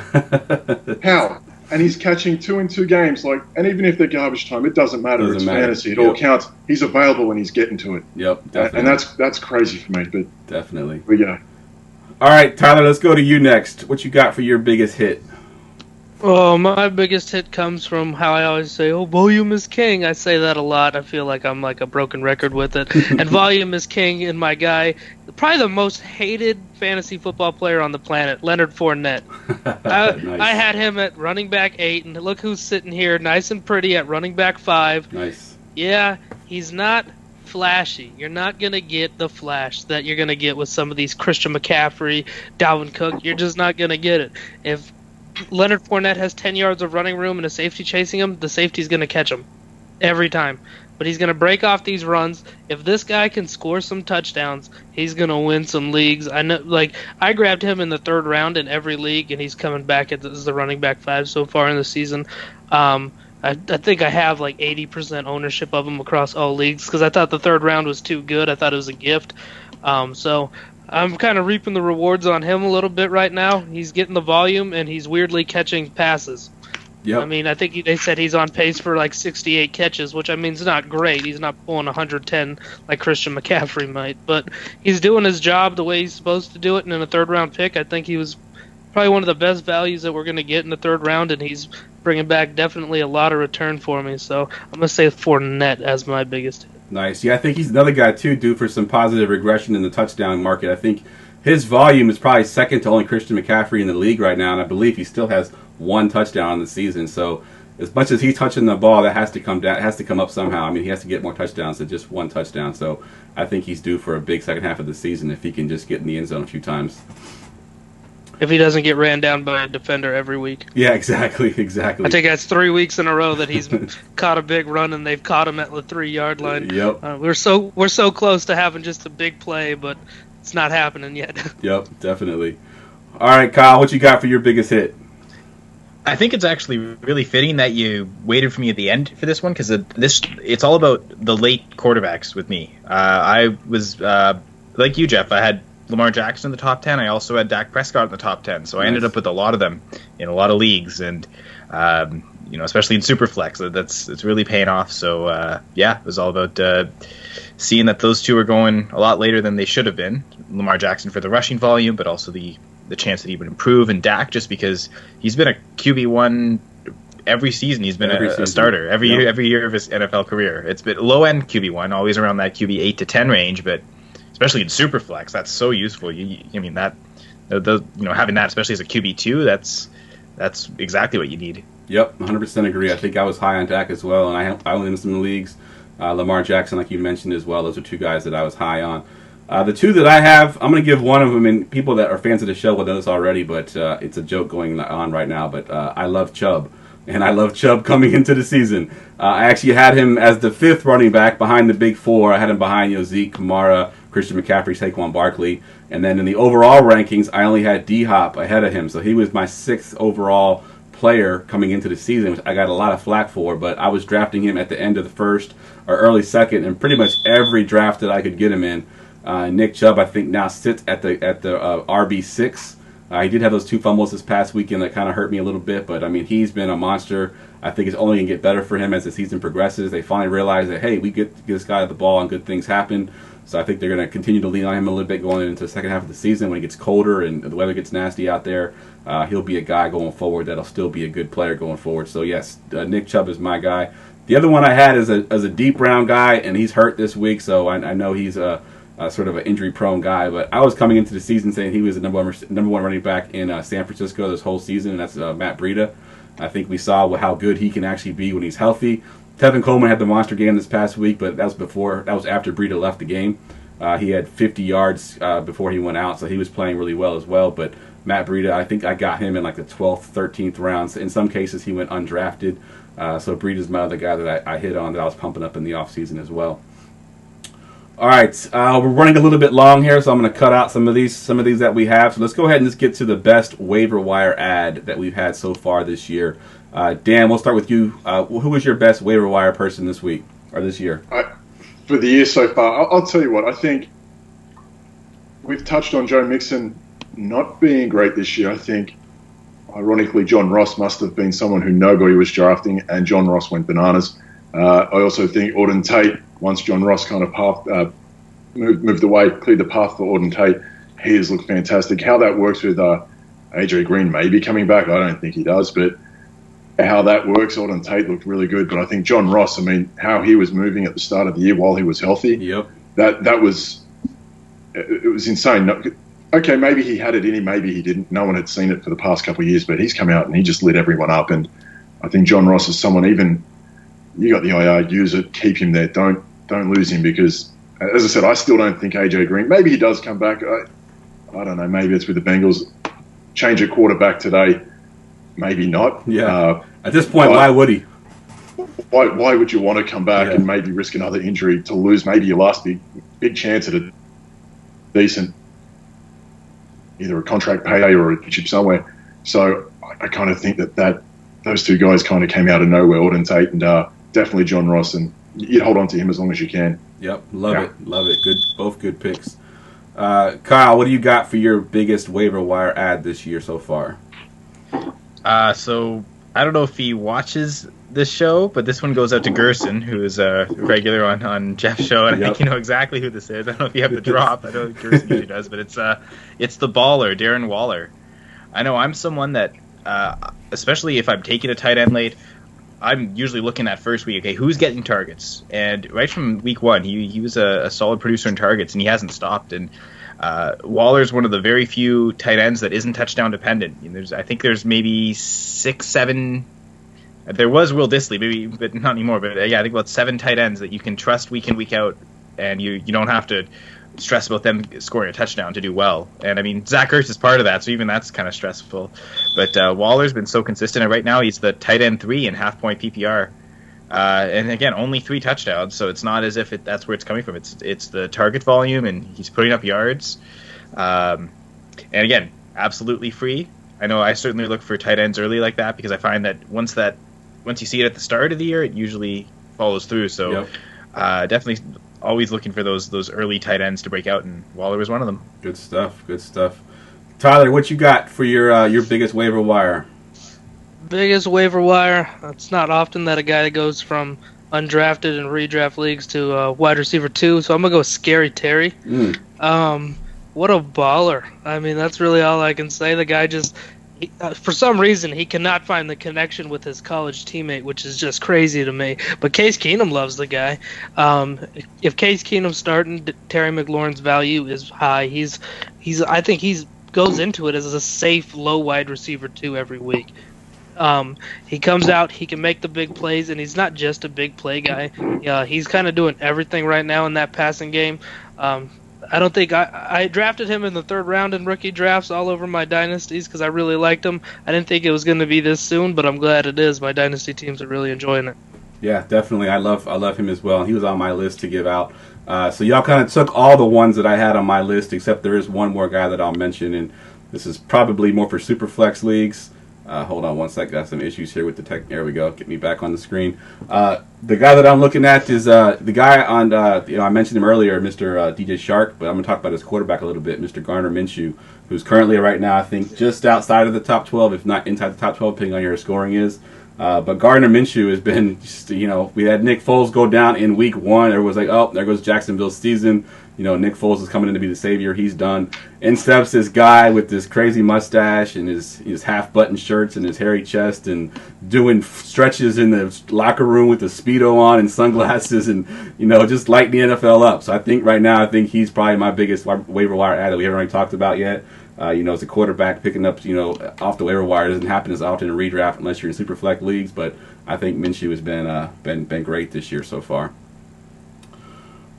How? And he's catching 2 in 2 games. And even if they're garbage time, it doesn't matter. It's fantasy. It all counts. He's available when he's getting to it. Yep, definitely. And that's crazy for me. But definitely. We go. All right, Tyler, let's go to you next. What you got for your biggest hit? Oh, my biggest hit comes from how I always say, volume is king. I say that a lot. I feel like I'm like a broken record with it. And volume is king in my guy, probably the most hated fantasy football player on the planet, Leonard Fournette. Nice. I had him at running back 8, and look who's sitting here nice and pretty at running back 5. Nice. Yeah, he's not flashy. You're not going to get the flash that you're going to get with some of these Christian McCaffrey, Dalvin Cook. You're just not going to get it. If Leonard Fournette has 10 yards of running room and a safety chasing him, the safety's going to catch him every time. But he's going to break off these runs. If this guy can score some touchdowns, he's going to win some leagues. I know, I grabbed him in the 3rd round in every league, and he's coming back as the running back 5 so far in the season. I think I have 80% ownership of him across all leagues because I thought the 3rd round was too good. I thought it was a gift. So I'm kind of reaping the rewards on him a little bit right now. He's getting the volume, and he's weirdly catching passes. Yep. I mean, I think they said he's on pace for 68 catches, which I mean is not great. He's not pulling 110 like Christian McCaffrey might, but he's doing his job the way he's supposed to do it. And in a 3rd round pick, I think he was probably one of the best values that we're going to get in the 3rd round, and he's bringing back definitely a lot of return for me. So I'm going to say Fournette as my biggest hit. Nice. Yeah, I think he's another guy, too, due for some positive regression in the touchdown market. I think his volume is probably second to only Christian McCaffrey in the league right now, and I believe he still has 1 touchdown on the season. So as much as he's touching the ball, that has to come down, has to come up somehow. I mean, he has to get more touchdowns than just 1 touchdown. So I think he's due for a big second half of the season if he can just get in the end zone a few times. If he doesn't get ran down by a defender every week. Yeah, exactly. I think that's 3 weeks in a row that he's caught a big run and they've caught him at the 3-yard line. Yep. We're so close to having just a big play, but it's not happening yet. Yep, definitely. All right, Kyle, what you got for your biggest hit? I think it's actually really fitting that you waited for me at the end for this one, because it's all about the late quarterbacks with me. I was like you, Jeff. I had Lamar Jackson in the top 10. I also had Dak Prescott in the top 10. So I ended up with a lot of them in a lot of leagues, and especially in Superflex, it's really paying off. So it was all about seeing that those two are going a lot later than they should have been. Lamar Jackson for the rushing volume, but also the chance that he would improve, and Dak just because he's been a QB1 every season. He's been a starter every year of his NFL career. It's been low end QB1, always around that QB 8 to 10 range, but especially in Superflex, that's so useful. Having that, especially as a QB2, that's exactly what you need. Yep, 100% agree. I think I was high on Dak as well, and I own him in some leagues. Lamar Jackson, like you mentioned as well, those are two guys that I was high on. The two that I have, I'm going to give one of them, and people that are fans of the show will know this already, but it's a joke going on right now, but I love Chubb, and I love Chubb coming into the season. I actually had him as the 5th running back behind the big 4. I had him behind Zeke, Kamara, Christian McCaffrey, Saquon Barkley, and then in the overall rankings, I only had D-Hop ahead of him, so he was my 6th overall player coming into the season, which I got a lot of flack for, but I was drafting him at the end of the 1st or early 2nd, and pretty much every draft that I could get him in. Nick Chubb, I think, now sits at the RB6. He did have those 2 fumbles this past weekend that kind of hurt me a little bit, but I mean, he's been a monster. I think it's only going to get better for him as the season progresses. They finally realize that, hey, we get this guy the ball and good things happen. So I think they're going to continue to lean on him a little bit going into the second half of the season when it gets colder and the weather gets nasty out there. He'll be a guy going forward that'll still be a good player going forward. So yes, Nick Chubb is my guy. The other one I had is a deep round guy, and he's hurt this week, so I know he's sort of an injury-prone guy, but I was coming into the season saying he was the number one running back in San Francisco this whole season, and that's Matt Breida. I think we saw how good he can actually be when he's healthy. Tevin Coleman had the monster game this past week, but that was after Breida left the game. He had 50 yards before he went out, so he was playing really well as well. But Matt Breida, I think I got him in like the 12th, 13th rounds. In some cases, he went undrafted. So Breida's my other guy that I hit on that I was pumping up in the offseason as well. All right, we're running a little bit long here, so I'm going to cut out some of these that we have. So let's go ahead and just get to the best waiver wire ad that we've had so far this year. Dan, we'll start with you. Who was your best waiver wire person this week or this year? For the year so far, I'll tell you what. I think we've touched on Joe Mixon not being great this year. I think, ironically, John Ross must have been someone who nobody was drafting, and John Ross went bananas. I also think Auden Tate, once John Ross kind of moved away, cleared the path for Auden Tate, he has looked fantastic. How that works with AJ Green maybe coming back, I don't think he does, but how that works, Auden Tate looked really good. But I think John Ross, I mean, how he was moving at the start of the year while he was healthy, that was insane. Okay, maybe he had it in him, maybe he didn't. No one had seen it for the past couple of years, but he's come out and he just lit everyone up. And I think John Ross is someone, even you got the IR, use it, keep him there. Don't lose him, because, as I said, I still don't think AJ Green, maybe he does come back. I don't know, maybe it's with the Bengals. Change a quarterback today, maybe not. Yeah. At this point, why would he? Why would you want to come back and maybe risk another injury to lose maybe your last big chance at a decent, either a contract payday or a chip somewhere? So I kind of think that those two guys kind of came out of nowhere, Auden Tate and definitely John Ross, and you'd hold on to him as long as you can. Yep, love it. Good, both good picks. Kyle, what do you got for your biggest waiver wire ad this year so far? So I don't know if he watches this show, but this one goes out to Gerson, who is a regular on Jeff's show, and I think you know exactly who this is. I don't know if you have the drop. I know Gerson usually does, but it's the baller, Darren Waller. I know I'm someone that, especially if I'm taking a tight end late, I'm usually looking at first week, okay, who's getting targets? And right from week 1, he was a solid producer in targets, and he hasn't stopped. And Waller's one of the very few tight ends that isn't touchdown dependent. I think there's maybe 6, 7. There was Will Dissly, maybe, but not anymore. But I think about 7 tight ends that you can trust week in, week out, and you don't have to stress about them scoring a touchdown to do well. And I mean, Zach Ertz is part of that, so even that's kind of stressful. But Waller's been so consistent, and right now he's the tight end 3 in half-point PPR. And again, only 3 touchdowns, so it's not as if that's where it's coming from. It's the target volume, and he's putting up yards. And again, absolutely free. I know I certainly look for tight ends early like that because I find that once you see it at the start of the year, it usually follows through. So definitely always looking for those early tight ends to break out, and Waller was one of them. Good stuff. Tyler, what you got for your biggest waiver wire? Biggest waiver wire. It's not often that a guy goes from undrafted and redraft leagues to wide receiver 2, so I'm gonna go with Scary Terry. What a baller! I mean, that's really all I can say. The guy just, for some reason, he cannot find the connection with his college teammate, which is just crazy to me. But Case Keenum loves the guy. If Case Keenum's starting, Terry McLaurin's value is high. I think he's goes into it as a safe low wide receiver 2 every week. He comes out, he can make the big plays, and he's not just a big play guy. He's kind of doing everything right now in that passing game. I don't think I drafted him in the 3rd round in rookie drafts all over my dynasties because I really liked him. I didn't think it was going to be this soon, but I'm glad it is. My dynasty teams are really enjoying it. Yeah, definitely. I love him as well. He was on my list to give out. So y'all kind of took all the ones that I had on my list, except there is one more guy that I'll mention, and this is probably more for Superflex leagues. Hold on one sec. Got some issues here with the tech. There we go. Get me back on the screen. The guy that I'm looking at is the guy on, I mentioned him earlier, Mr. DJ Shark, but I'm going to talk about his quarterback a little bit, Mr. Gardner Minshew, who's currently right now, I think, just outside of the top 12, if not inside the top 12, depending on your scoring is. But Gardner Minshew has been, just, we had Nick Foles go down in week 1. Everyone's like, oh, there goes Jacksonville's season. Nick Foles is coming in to be the savior. He's done. In steps this guy with this crazy mustache and his half-button shirts and his hairy chest and doing stretches in the locker room with the Speedo on and sunglasses and, just lighting the NFL up. So I think right now, he's probably my biggest waiver wire ad that we haven't already talked about yet. As a quarterback, picking up, off the waiver wire doesn't happen as often in redraft unless you're in Superflex leagues. But I think Minshew has been great this year so far.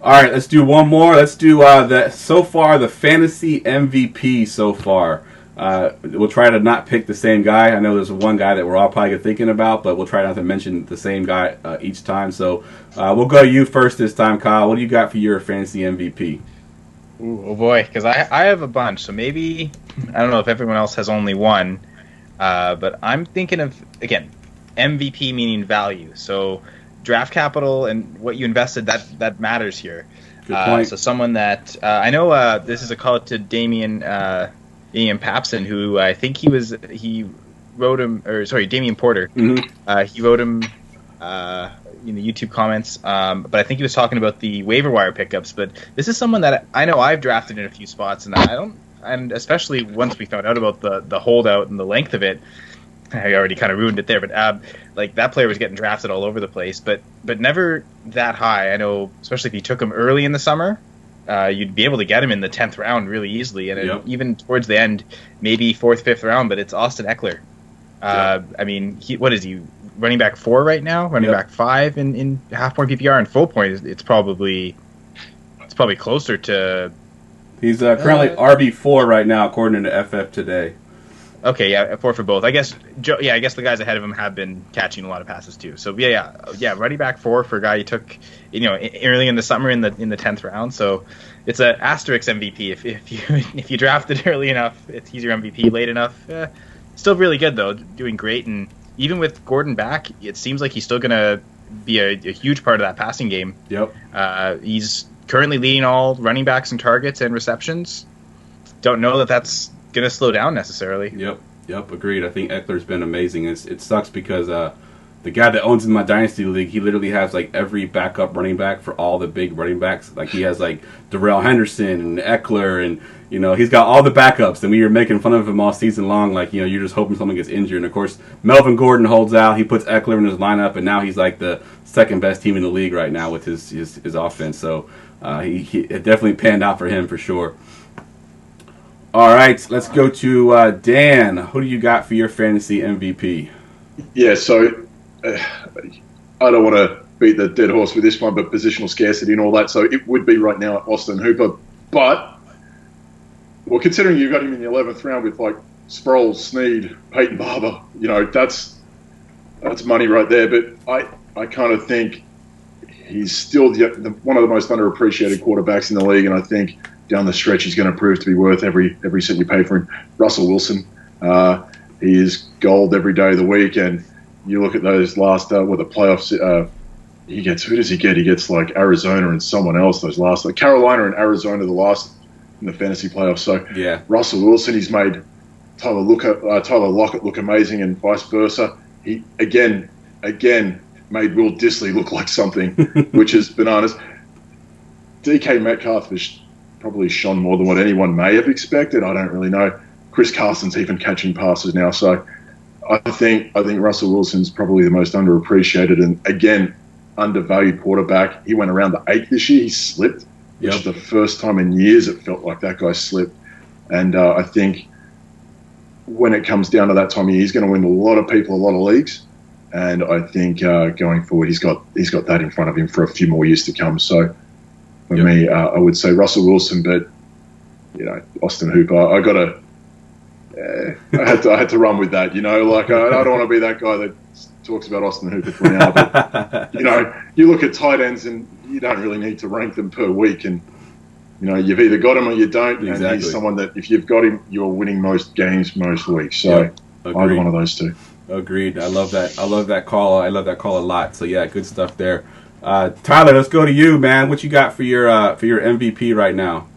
All right, let's do one more. Let's do the fantasy MVP so far. We'll try to not pick the same guy. I know there's one guy that we're all probably thinking about, but we'll try not to mention the same guy each time. So we'll go to you first this time, Kyle. What do you got for your fantasy MVP? Ooh, oh boy, because I have a bunch. So maybe, I don't know if everyone else has only one, but I'm thinking of, again, MVP meaning value. So draft capital and what you invested, that matters here. Good point. So someone that I know this is a call to Damian Papson, who I think he wrote him, or sorry, Damian Porter. Mm-hmm. He wrote him in the YouTube comments, but I think he was talking about the waiver wire pickups. But this is someone that I know I've drafted in a few spots, and especially once we found out about the holdout and the length of it. I already kind of ruined it there, but that player was getting drafted all over the place, but never that high. I know, especially if you took him early in the summer, you'd be able to get him in the 10th round really easily, and even towards the end, maybe 4th, 5th round. But it's Austin Eckler. I mean, what is he? Running back 4 right now? Running back 5 in half point PPR, and full point. It's probably closer to. He's currently RB4 right now, according to FF Today. Okay, yeah, 4 for both. I guess the guys ahead of him have been catching a lot of passes too. So yeah, running back 4 for a guy you took, early in the summer in the 10th round. So it's an asterisk MVP. If you drafted early enough, he's your MVP. Late enough, still really good though, doing great. And even with Gordon back, it seems like he's still gonna be a huge part of that passing game. Yep. He's currently leading all running backs in targets and receptions. Don't know that that's going to slow down necessarily. Yep, agreed. I think Eckler's been amazing. It sucks because the guy that owns in my Dynasty League, he literally has every backup running back for all the big running backs. He has Darrell Henderson and Eckler, and he's got all the backups. And we were making fun of him all season long, you're just hoping someone gets injured. And of course, Melvin Gordon holds out. He puts Eckler in his lineup, and now he's the second best team in the league right now with his offense. So he it definitely panned out for him for sure. All right, let's go to Dan. Who do you got for your fantasy MVP? Yeah, so I don't want to beat the dead horse with this one, but positional scarcity and all that. So it would be right now Austin Hooper. But, well, considering you got him in the 11th round with Sproles, Snead, Peyton Barber, that's money right there. But I kind of think he's still one of the most underappreciated quarterbacks in the league, and I think down the stretch he's going to prove to be worth every cent you pay for him. Russell Wilson. he is gold every day of the week. And you look at those last the playoffs. He gets, who does he get? He gets like Arizona and someone else. Those last, like Carolina and Arizona, the last in the fantasy playoffs. So yeah, Russell Wilson, he's made Tyler Lockett look amazing, and vice versa. He again made Will Dissly look like something, which is bananas. DK Metcalf has probably shone more than what anyone may have expected. I don't really know. Chris Carson's even catching passes now, so I think Russell Wilson's probably the most underappreciated and again undervalued quarterback. He went around the 8th this year. He slipped, which is the first time in years it felt like that guy slipped. And I think when it comes down to that time of year, he's going to win a lot of people, a lot of leagues. And I think going forward, he's got that in front of him for a few more years to come. So for me, I would say Russell Wilson, but Austin Hooper. I had to run with that. Like I don't want to be that guy that talks about Austin Hooper for an hour. But you look at tight ends and you don't really need to rank them per week, and you've either got him or you don't. Exactly. And he's someone that if you've got him, you're winning most games most weeks. So either one of those two. Agreed. I love that. I love that call. I love that call a lot. So yeah, good stuff there. Tyler, let's go to you, man. What you got for your MVP right now?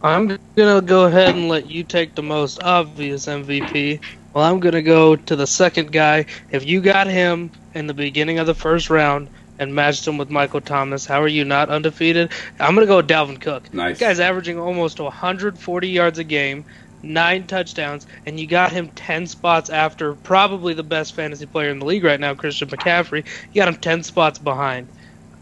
I'm going to go ahead and let you take the most obvious MVP. Well, I'm going to go to the second guy. If you got him in the beginning of the first round and matched him with Michael Thomas, how are you not undefeated? I'm going to go with Dalvin Cook. Nice. This guy's averaging almost 140 yards a game, 9 touchdowns, and you got him 10 spots after probably the best fantasy player in the league right now, Christian McCaffrey. You got him 10 spots behind.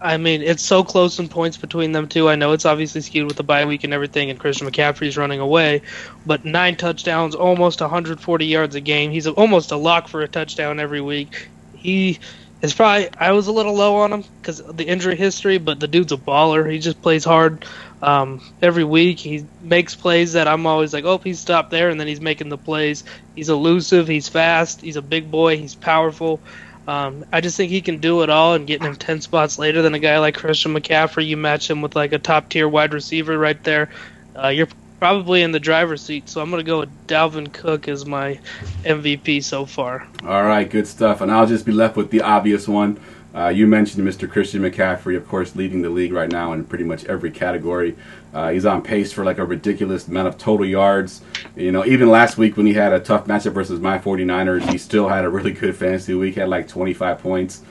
I mean, it's so close in points between them two. I know it's obviously skewed with the bye week and everything, and Christian McCaffrey's running away, but 9 touchdowns, almost 140 yards a game. He's almost a lock for a touchdown every week. He is probably, I was a little low on him because of the injury history, but the dude's a baller. He just plays hard every week. He makes plays that I'm always like, oh, he's stopped there, and then he's making the plays. He's elusive. He's fast. He's a big boy. He's powerful. I just think he can do it all, and getting him 10 spots later than a guy like Christian McCaffrey, you match him with like a top-tier wide receiver right there, you're probably in the driver's seat. So I'm going to go with Dalvin Cook as my MVP so far. All right, good stuff. And I'll just be left with the obvious one. You mentioned Mr. Christian McCaffrey, of course, leading the league right now in pretty much every category. He's on pace for like a ridiculous amount of total yards. Even last week when he had a tough matchup versus my 49ers, he still had a really good fantasy week. He had like 25 points.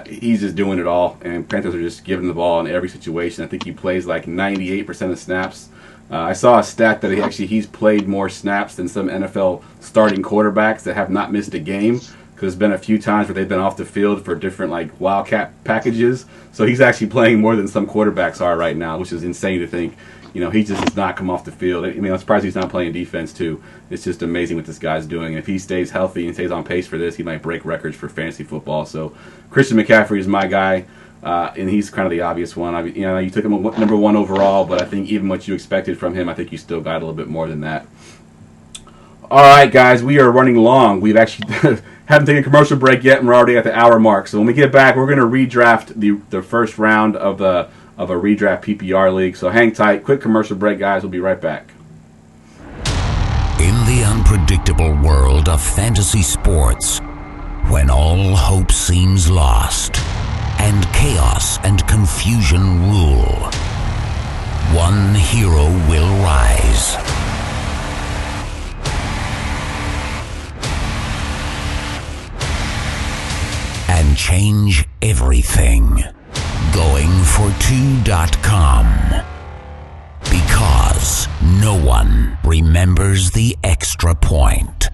He's just doing it all, and Panthers are just giving the ball in every situation. I think he plays like 98% of snaps. I saw a stat that he's played more snaps than some NFL starting quarterbacks that have not missed a game. There's been a few times where they've been off the field for different like wildcat packages. So he's actually playing more than some quarterbacks are right now, which is insane to think. He just does not come off the field. I mean, I'm surprised he's not playing defense too. It's just amazing what this guy's doing. And if he stays healthy and stays on pace for this, he might break records for fantasy football. So Christian McCaffrey is my guy, and he's kind of the obvious one. You took him number 1 overall, but I think even what you expected from him, I think you still got a little bit more than that. All right, guys, we are running long. We've actually haven't taken a commercial break yet, and we're already at the hour mark. So when we get back, we're going to redraft the first round of a redraft PPR league. So hang tight. Quick commercial break, guys. We'll be right back. In the unpredictable world of fantasy sports, when all hope seems lost and chaos and confusion rule, one hero will rise. And change everything. GoingFor2.com. Because no one remembers the extra point.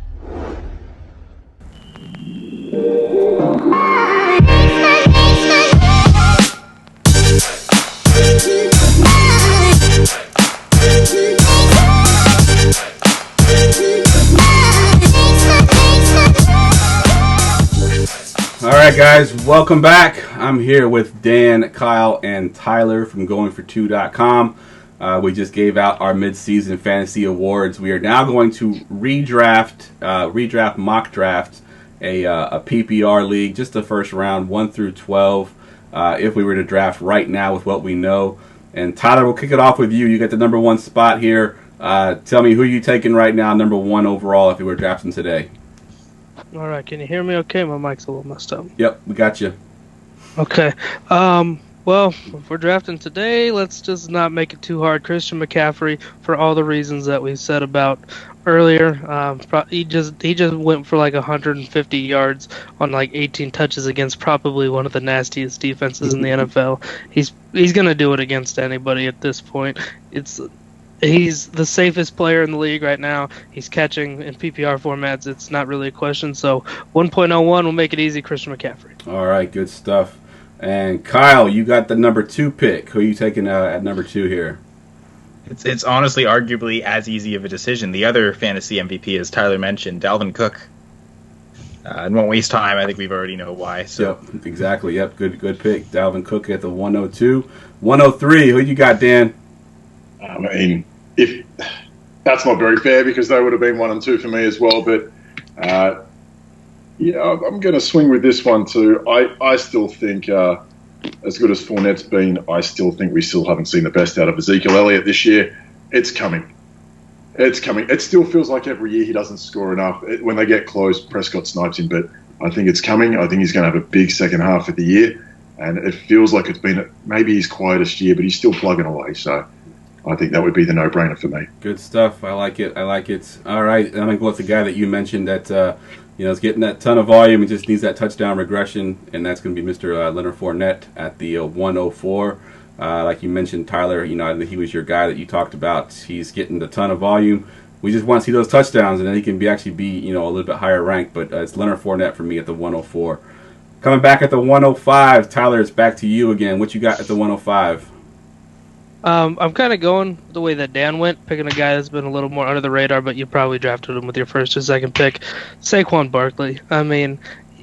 All right, guys, welcome back. I'm here with Dan, Kyle, and Tyler from GoingFor2.com. We just gave out our mid-season fantasy awards. We are now going to redraft mock draft a PPR league, just the first round, 1 through 12. If we were to draft right now with what we know. And Tyler, we'll kick it off with you. You get the number 1 spot here. Tell me who you taking right now, number 1 overall, if you were drafting today. All right, can you hear me okay? My mic's a little messed up. Yep, we got you. Okay. Well, if we're drafting today, let's just not make it too hard. Christian McCaffrey, for all the reasons that we said about earlier. He just went for like 150 yards on like 18 touches against probably one of the nastiest defenses in the NFL. He's gonna do it against anybody at this point. He's the safest player in the league right now. He's catching in PPR formats. It's not really a question. So 1.01 will make it easy, Christian McCaffrey. All right, good stuff. And Kyle, you got the number 2 pick. Who are you taking at number 2 here? It's honestly arguably as easy of a decision. The other fantasy MVP, as Tyler mentioned, Dalvin Cook. And won't waste time. I think we've already know why. So. Yep, exactly. Yep, good pick. Dalvin Cook at the 102. 103, who you got, Dan? I mean, if that's not very fair because they would have been 1 and 2 for me as well. But yeah, I'm going to swing with this one too. I still think, as good as Fournette's been, I still think we still haven't seen the best out of Ezekiel Elliott this year. It's coming. It's coming. It still feels like every year he doesn't score enough. When they get close, Prescott snipes him, but I think it's coming. I think he's going to have a big second half of the year, and it feels like it's been maybe his quietest year, but he's still plugging away. So I think that would be the no-brainer for me. Good stuff. I like it. All right, I'm going to go with the guy that you mentioned that is getting that ton of volume and just needs that touchdown regression, and that's going to be Mr. Leonard Fournette at the 104. Like you mentioned, Tyler, he was your guy that you talked about. He's getting a ton of volume. We just want to see those touchdowns, and then he can actually be a little bit higher ranked. But it's Leonard Fournette for me at the 104. Coming back at the 105, Tyler, it's back to you again. What you got at the 105? I'm kind of going the way that Dan went, picking a guy that's been a little more under the radar, but you probably drafted him with your first or second pick, Saquon Barkley. I mean,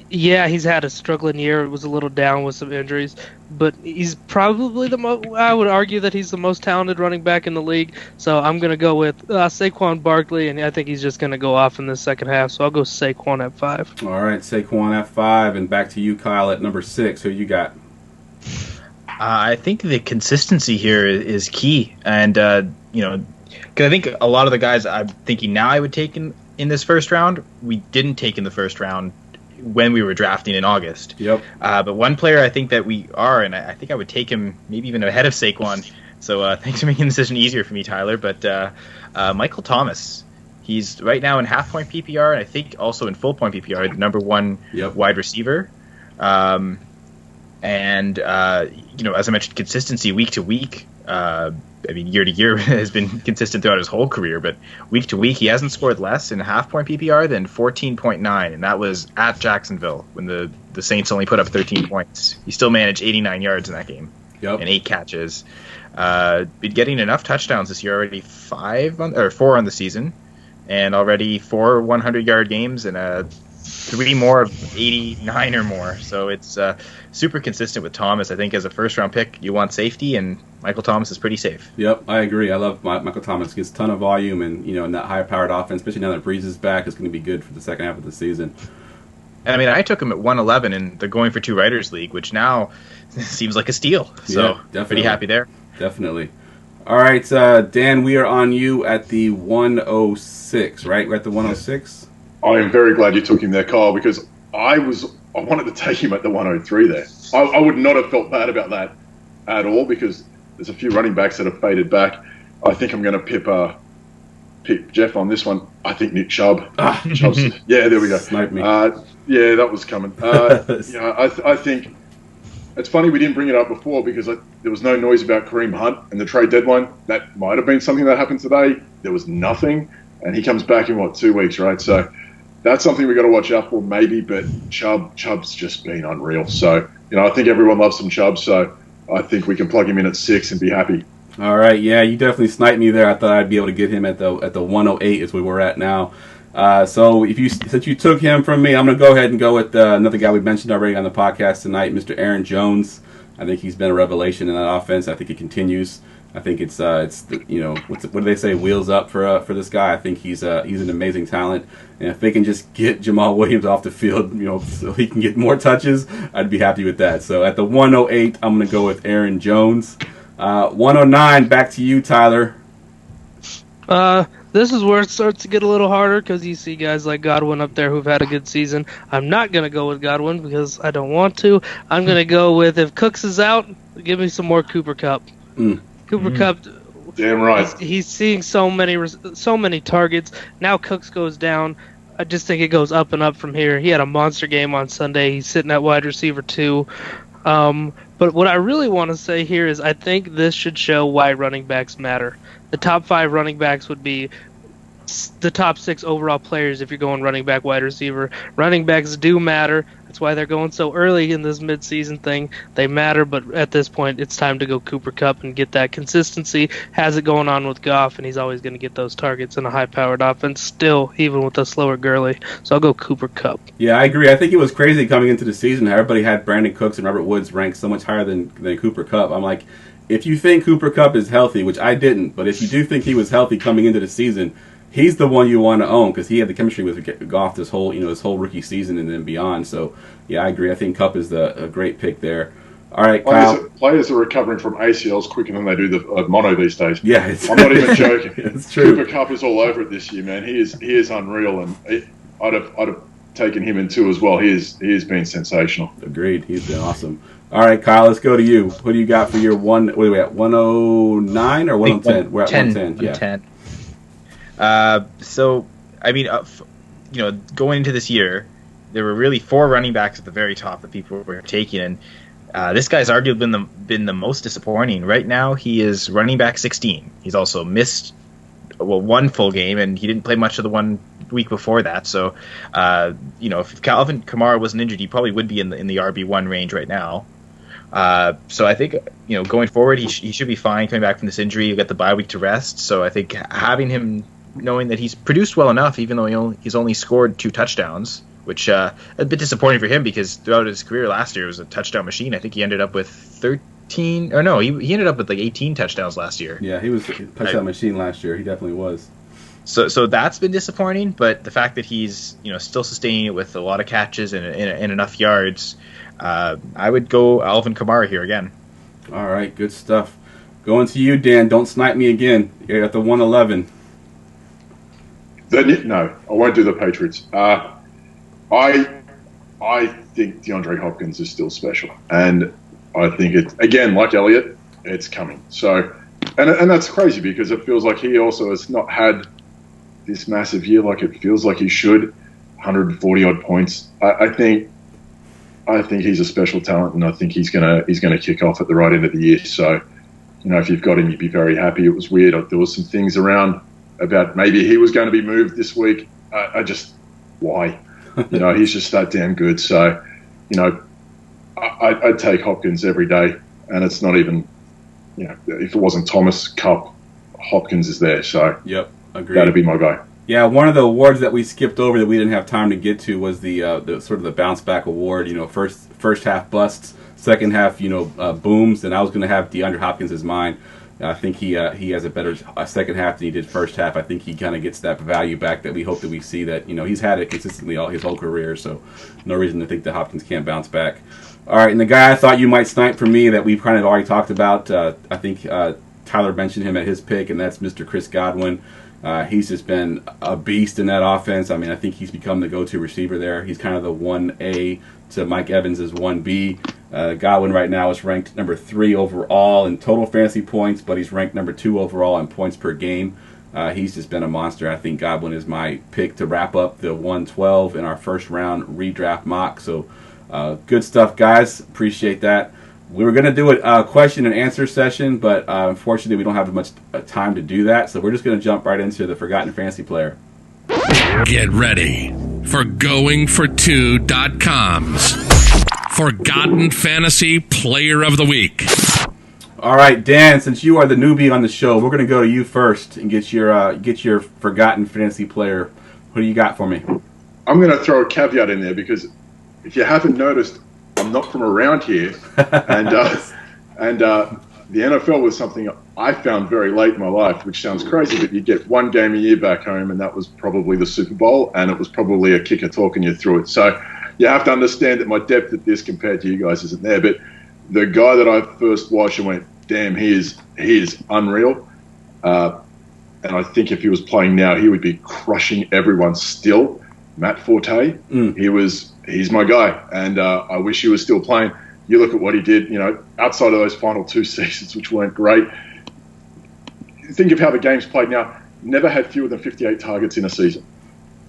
yeah, he's had a struggling year. It was a little down with some injuries, but he's probably I would argue that he's the most talented running back in the league. So I'm going to go with Saquon Barkley, and I think he's just going to go off in the second half. So I'll go Saquon at 5. All right, Saquon at 5, and back to you, Kyle, at number 6. Who you got? I think the consistency here is key, and because I think a lot of the guys I'm thinking now I would take in this first round, we didn't take in the first round when we were drafting in August. Yep. But one player I think that we are, and I think I would take him maybe even ahead of Saquon. So thanks for making the decision easier for me, Tyler. But Michael Thomas, he's right now in half-point PPR, and I think also in full-point PPR, the number 1 wide receiver. And as I mentioned, consistency week to week. Year to year has been consistent throughout his whole career, but week to week he hasn't scored less in half-point PPR than 14.9, and that was at Jacksonville when the Saints only put up 13 points. He still managed 89 yards in that game and 8 catches. Been getting enough touchdowns this year already, 4 on the season, and already 4 100-yard games and 3 more of 89 or more. So it's super consistent with Thomas. I think as a first-round pick, you want safety, and Michael Thomas is pretty safe. Yep, I agree. I love Michael Thomas. Gets a ton of volume, and in that high-powered offense, especially now that Breeze is back, it's going to be good for the second half of the season. I mean, I took him at 111 in the GoingFor2 Writers League, which now seems like a steal. So pretty happy there. Definitely. All right, Dan, we are on you at the 106, right? We're at the 106? I am very glad you took him there, Kyle, because I wanted to take him at the 103 there. I would not have felt bad about that at all because there's a few running backs that have faded back. I think I'm going to pick Jeff on this one. I think Nick Chubb. Chubb's, yeah, there we go. Snipe me. Yeah, that was coming. I think it's funny we didn't bring it up before because there was no noise about Kareem Hunt and the trade deadline. That might have been something that happened today. There was nothing, and he comes back in 2 weeks, right? So that's something we got to watch out for, maybe. But Chubb's just been unreal. So I think everyone loves some Chubb. So I think we can plug him in at 6 and be happy. All right, yeah, you definitely sniped me there. I thought I'd be able to get him at the 108 is where we're at now. So since you took him from me, I'm going to go ahead and go with another guy we mentioned already on the podcast tonight, Mr. Aaron Jones. I think he's been a revelation in that offense. I think it continues. I think it's what do they say, wheels up for this guy. I think he's an amazing talent, and if they can just get Jamal Williams off the field, so he can get more touches, I'd be happy with that. So at the 108, I'm going to go with Aaron Jones. 109, back to you, Tyler. This is where it starts to get a little harder because you see guys like Godwin up there who've had a good season. I'm not going to go with Godwin because I don't want to. I'm going to go with, if Cooks is out, give me some more Cooper Kupp. Cooper Kupp, damn right. He's seeing so many targets. Now Cooks goes down. I just think it goes up and up from here. He had a monster game on Sunday. He's sitting at wide receiver 2. But what I really want to say here is I think this should show why running backs matter. The top 5 running backs would be the top 6 overall players if you're going running back, wide receiver. Running backs do matter. That's why they're going so early in this midseason thing. They matter, but at this point, it's time to go Cooper Kupp and get that consistency. Has it going on with Goff, and he's always going to get those targets in a high-powered offense still, even with a slower Gurley. So I'll go Cooper Kupp. Yeah, I agree. I think it was crazy coming into the season how everybody had Brandon Cooks and Robert Woods ranked so much higher than Cooper Kupp. I'm like, if you think Cooper Kupp is healthy, which I didn't, but if you do think he was healthy coming into the season, he's the one you want to own because he had the chemistry with Goff this whole rookie season and then beyond. So yeah, I agree. I think Kupp is a great pick there. All right, Kyle. Players are recovering from ACLs quicker than they do the mono these days. Yeah, I'm not even joking. It's true. Cooper Kupp is all over it this year, man. He is unreal, and I'd have taken him in 2 as well. He has been sensational. Agreed. He's been awesome. All right, Kyle, let's go to you. What do you got for your one? What are we at? 109 or 110? We're at 110. Yeah. 110. So, I mean, going into this year, there were really 4 running backs at the very top that people were taking, and this guy's arguably been the most disappointing. Right now, he is running back 16. He's also missed one full game, and he didn't play much of the 1 week before that. So, if Calvin Kamara wasn't injured, he probably would be in the RB1 range right now. So I think, going forward, he should be fine coming back from this injury. You get the bye week to rest. So I think having him, knowing that he's produced well enough, even though he's only scored 2 touchdowns, which a bit disappointing for him because throughout his career last year it was a touchdown machine. I think he ended up with 13, or no, he ended up with like 18 touchdowns last year. Yeah, he was a touchdown machine last year. He definitely was. So that's been disappointing, but the fact that he's still sustaining it with a lot of catches and enough yards, I would go Alvin Kamara here again. All right, good stuff. Going to you, Dan. Don't snipe me again. You're at the 111. No, I won't do the Patriots. I think DeAndre Hopkins is still special, and I think it's, again, like Elliott, it's coming. So, and that's crazy because it feels like he also has not had this massive year like it feels like he should. 140 odd points. I think he's a special talent, and I think he's gonna kick off at the right end of the year. So, if you've got him, you'd be very happy. It was weird. There was some things around about maybe he was going to be moved this week. Why? He's just that damn good. So, I'd take Hopkins every day, and it's not even, if it wasn't Thomas, Kupp, Hopkins is there. So, yep, agreed. That'd be my guy. Yeah, one of the awards that we skipped over that we didn't have time to get to was the sort of the bounce back award. First half busts, second half booms, and I was going to have DeAndre Hopkins as mine. I think he has a better second half than he did first half. I think he kind of gets that value back that we hope that we see. That he's had it consistently all his whole career, so no reason to think that Hopkins can't bounce back. All right, and the guy I thought you might snipe for me that we've kind of already talked about, I think Tyler mentioned him at his pick, and that's Mr. Chris Godwin. He's just been a beast in that offense. I mean, I think he's become the go-to receiver there. He's kind of the 1A to Mike Evans' 1B. Godwin right now is ranked number 3 overall in total fantasy points, but he's ranked number 2 overall in points per game. He's just been a monster. I think Godwin is my pick to wrap up the 112 in our first round redraft mock. So good stuff, guys. Appreciate that. We were going to do a question and answer session, but unfortunately we don't have much time to do that, so we're just going to jump right into the Forgotten Fantasy Player. Get ready for GoingFor2.com's Forgotten Fantasy Player of the Week. All right, Dan, since you are the newbie on the show, we're going to go to you first and get your Forgotten Fantasy Player. What do you got for me? I'm going to throw a caveat in there because if you haven't noticed, I'm not from around here, and the NFL was something I found very late in my life, which sounds crazy, but you get one game a year back home, and that was probably the Super Bowl, and it was probably a kicker talking you through it. So you have to understand that my depth at this compared to you guys isn't there. But the guy that I first watched and went, damn, he is unreal, and and I think if he was playing now, he would be crushing everyone still. Matt Forte, he's my guy, and I wish he was still playing. You look at what he did, outside of those final 2 seasons, which weren't great. Think of how the game's played now. Never had fewer than 58 targets in a season.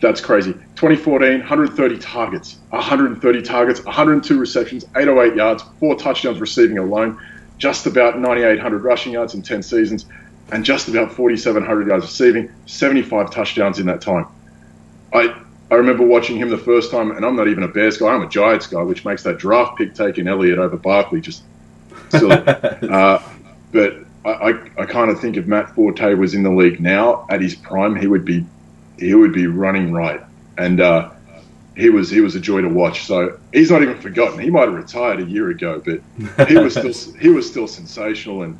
That's crazy. 2014, 130 targets, 102 receptions, 808 yards, 4 touchdowns receiving alone, just about 9,800 rushing yards in 10 seasons, and just about 4,700 yards receiving, 75 touchdowns in that time. I remember watching him the first time, and I'm not even a Bears guy, I'm a Giants guy, which makes that draft pick taking Elliott over Barkley just silly. But I kind of think if Matt Forte was in the league now at his prime, he would be running right, and he was a joy to watch. So he's not even forgotten. He might have retired a year ago, but he was still sensational. And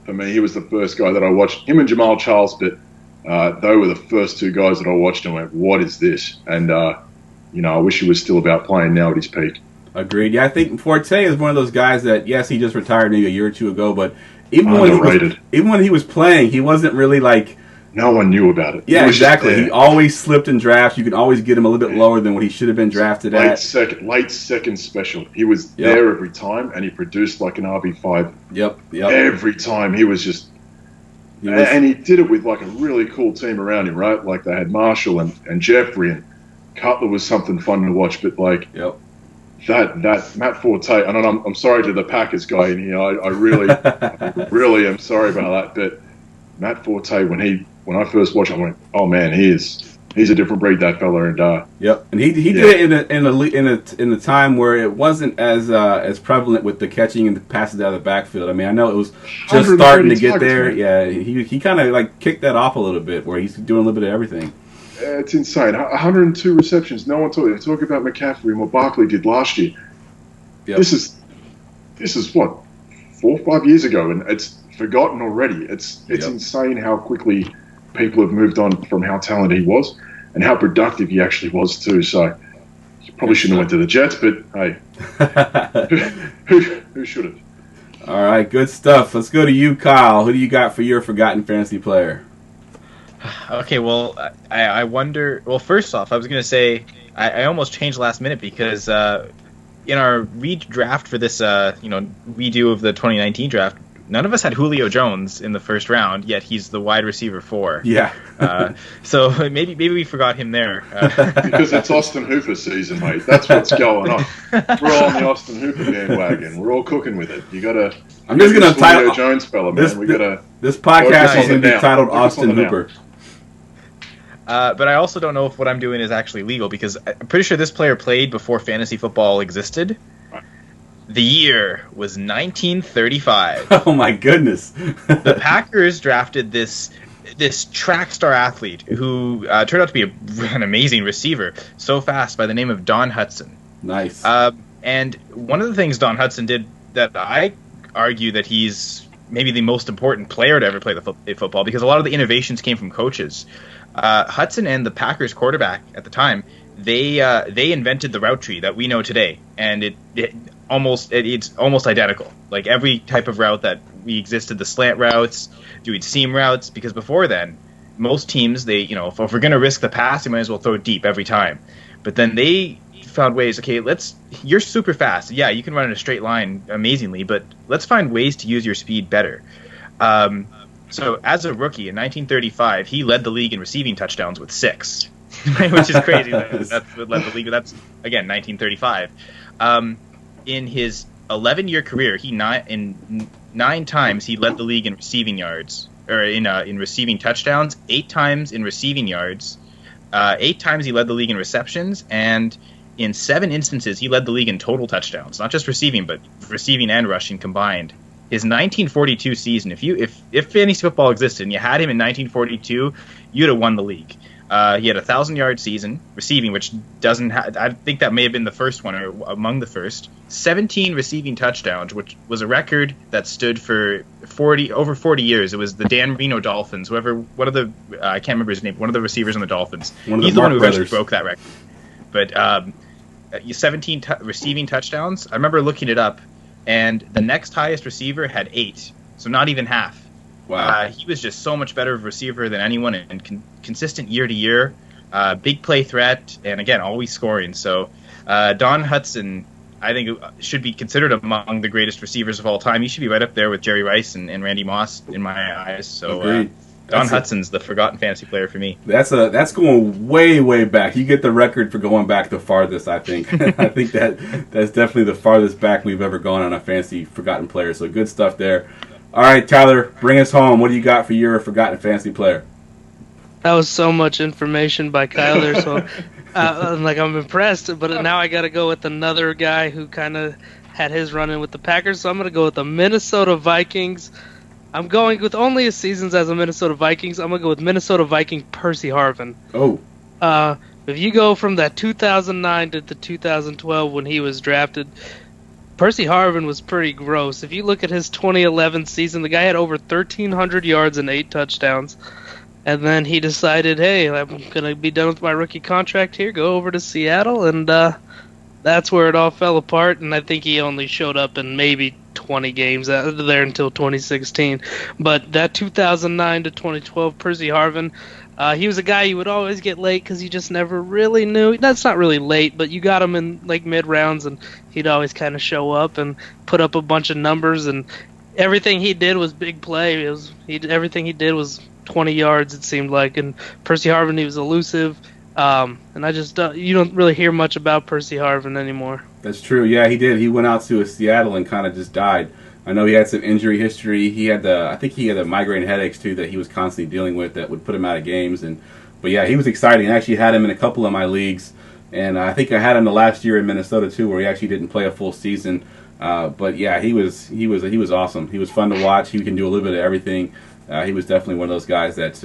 for me, he was the first guy that I watched. Him and Jamal Charles, but they were the first 2 guys that I watched and went, "What is this?" And I wish he was still about playing now at his peak. Agreed. Yeah, I think Forte is one of those guys that, yes, he just retired maybe a year or 2 ago, but even when he was playing, he wasn't really like... No one knew about it. Yeah, exactly. He always slipped in drafts. You could always get him a little bit lower than what he should have been drafted at. Late second special. He was there every time, and he produced like an RB5. Yep. Every time. He was just... And he did it with like a really cool team around him, right? Like they had Marshall and Jeffrey, and Cutler was something fun to watch, but like... Yep. That Matt Forte, and I'm sorry to the Packers guy in here. I really, really am sorry about that. But Matt Forte, when I first watched him, I went, "Oh man, he's a different breed, that fella." And yep, and he did it in a time where it wasn't as prevalent with the catching and the passes out of the backfield. I mean, I know it was just starting to get there. Man. Yeah, he kind of like kicked that off a little bit, where he's doing a little bit of everything. It's insane. 102 receptions. No one talk about McCaffrey and what Barkley did last year. Yep. This is what 4 or 5 years ago, and it's forgotten already. It's insane how quickly people have moved on from how talented he was and how productive he actually was too. So you probably shouldn't have went to the Jets, but hey, who should have? All right, good stuff. Let's go to you, Kyle. Who do you got for your forgotten fantasy player? Okay, well, I wonder... Well, first off, I was going to say I almost changed last minute because in our redraft for this redo of the 2019 draft, none of us had Julio Jones in the first round, yet he's the wide receiver 4. Yeah. So maybe we forgot him there. Because it's Austin Hooper season, mate. That's what's going on. We're all on the Austin Hooper bandwagon. We're all cooking with it. You got to... I'm just going to title... Julio Jones fella, man. This podcast is going to be titled Austin Hooper. But I also don't know if what I'm doing is actually legal because I'm pretty sure this player played before fantasy football existed. The year was 1935. Oh my goodness! The Packers drafted this track star athlete who turned out to be an amazing receiver, so fast, by the name of Don Hutson. Nice. And one of the things Don Hutson did that I argue that he's maybe the most important player to ever play the football because a lot of the innovations came from coaches. Hudson and the Packers quarterback at the time, they invented the route tree that we know today, and it's almost identical. Like every type of route that we existed, the slant routes, doing seam routes, because before then, most teams if we're going to risk the pass, you might as well throw it deep every time. But then they found ways. Okay, you're super fast. Yeah, you can run in a straight line amazingly, but let's find ways to use your speed better. So as a rookie in 1935, he led the league in receiving touchdowns with 6, which is crazy. That's what led the league. That's, again, 1935. In his 11-year career, in 9 times he led the league in receiving yards, or in receiving touchdowns, 8 times in receiving yards, 8 times he led the league in receptions, and in 7 instances he led the league in total touchdowns, not just receiving, but receiving and rushing combined. His 1942 season, if fantasy football existed and you had him in 1942, you'd have won the league. He had a 1,000-yard season receiving, which I think that may have been the first one or among the first. 17 receiving touchdowns, which was a record that stood for over 40 years. It was the Dan Reno Dolphins. I can't remember his name. One of the receivers on the Dolphins. He's the one who eventually broke that record. But 17 receiving touchdowns. I remember looking it up. And the next highest receiver had 8, so not even half. Wow. He was just so much better of a receiver than anyone, and consistent year to year. Big play threat, and again, always scoring. So Don Hutson, I think, should be considered among the greatest receivers of all time. He should be right up there with Jerry Rice and Randy Moss in my eyes. So Don Hutson's the forgotten fantasy player for me. That's going way, way back. You get the record for going back the farthest, I think. I think that's definitely the farthest back we've ever gone on a fantasy forgotten player. So good stuff there. All right, Tyler, bring us home. What do you got for your forgotten fantasy player? That was so much information by Kyler, so I'm impressed. But now I got to go with another guy who kind of had his run-in with the Packers, so I'm going to go with the Minnesota Vikings. I'm going with only his seasons as a Minnesota Vikings. I'm going to go with Minnesota Viking Percy Harvin. Oh. If you go from that 2009 to the 2012 when he was drafted, Percy Harvin was pretty gross. If you look at his 2011 season, the guy had over 1,300 yards and 8 touchdowns. And then he decided, hey, I'm going to be done with my rookie contract here, go over to Seattle, and that's where it all fell apart. And I think he only showed up in maybe 20 games out of there until 2016. But that 2009 to 2012 Percy Harvin, he was a guy you would always get late because you just never really knew. That's not really late, but you got him in like mid-rounds, and he'd always kind of show up and put up a bunch of numbers. And everything he did was big play. Everything he did was 20 yards, it seemed like. And Percy Harvin, he was elusive. And I just you don't really hear much about Percy Harvin anymore. That's true. Yeah, he did. He went out to Seattle and kind of just died. I know he had some injury history. I think he had the migraine headaches too that he was constantly dealing with that would put him out of games. But yeah, he was exciting. I actually had him in a couple of my leagues, and I think I had him the last year in Minnesota too, where he actually didn't play a full season. But yeah, he was awesome. He was fun to watch. He can do a little bit of everything. He was definitely one of those guys that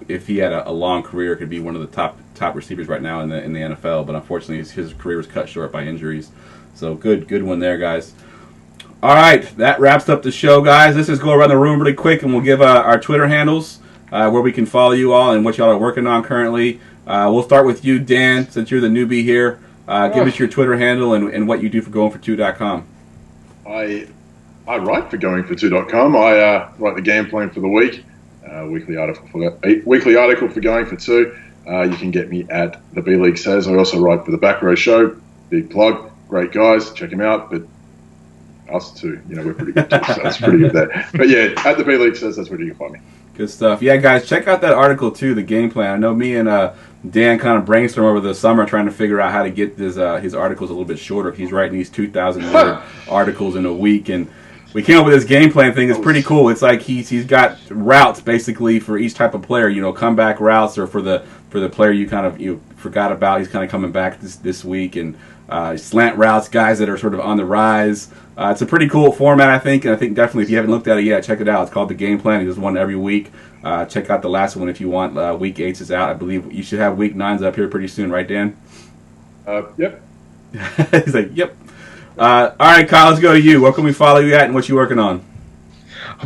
if he had a long career, could be one of the top receivers right now in the NFL. But unfortunately, his career was cut short by injuries. So good one there, guys. All right, that wraps up the show, guys. Let's just go around the room really quick, and we'll give our Twitter handles where we can follow you all and what y'all are working on currently. We'll start with you, Dan, since you're the newbie here. Give us your Twitter handle and what you do for GoingFor2.com. I write for GoingFor2.com. I write the game plan for the week. Weekly article for GoingFor2. You can get me at the B League Says. I also write for the Back Row Show. Big plug. Great guys. Check them out. But us too, we're pretty good too, so that's pretty good there. But yeah, at the B League Says, that's where you can find me. Good stuff. Yeah, guys, check out that article too, the game plan. I know me and Dan kind of brainstormed over the summer trying to figure out how to get his articles a little bit shorter. He's writing these 2,000-word articles in a week, and we came up with this game plan thing. It's pretty cool. It's like he's got routes basically for each type of player. Comeback routes, or for the player you forgot about. He's kind of coming back this week, and slant routes, guys that are sort of on the rise. It's a pretty cool format, I think, and I think definitely if you haven't looked at it yet, check it out. It's called The Game Plan. He does one every week. Check out the last one if you want. Week 8 is out. I believe you should have Week 9's up here pretty soon, right, Dan? Yep. He's like, yep. All right, Kyle, let's go to you. Where can we follow you at, and what you working on?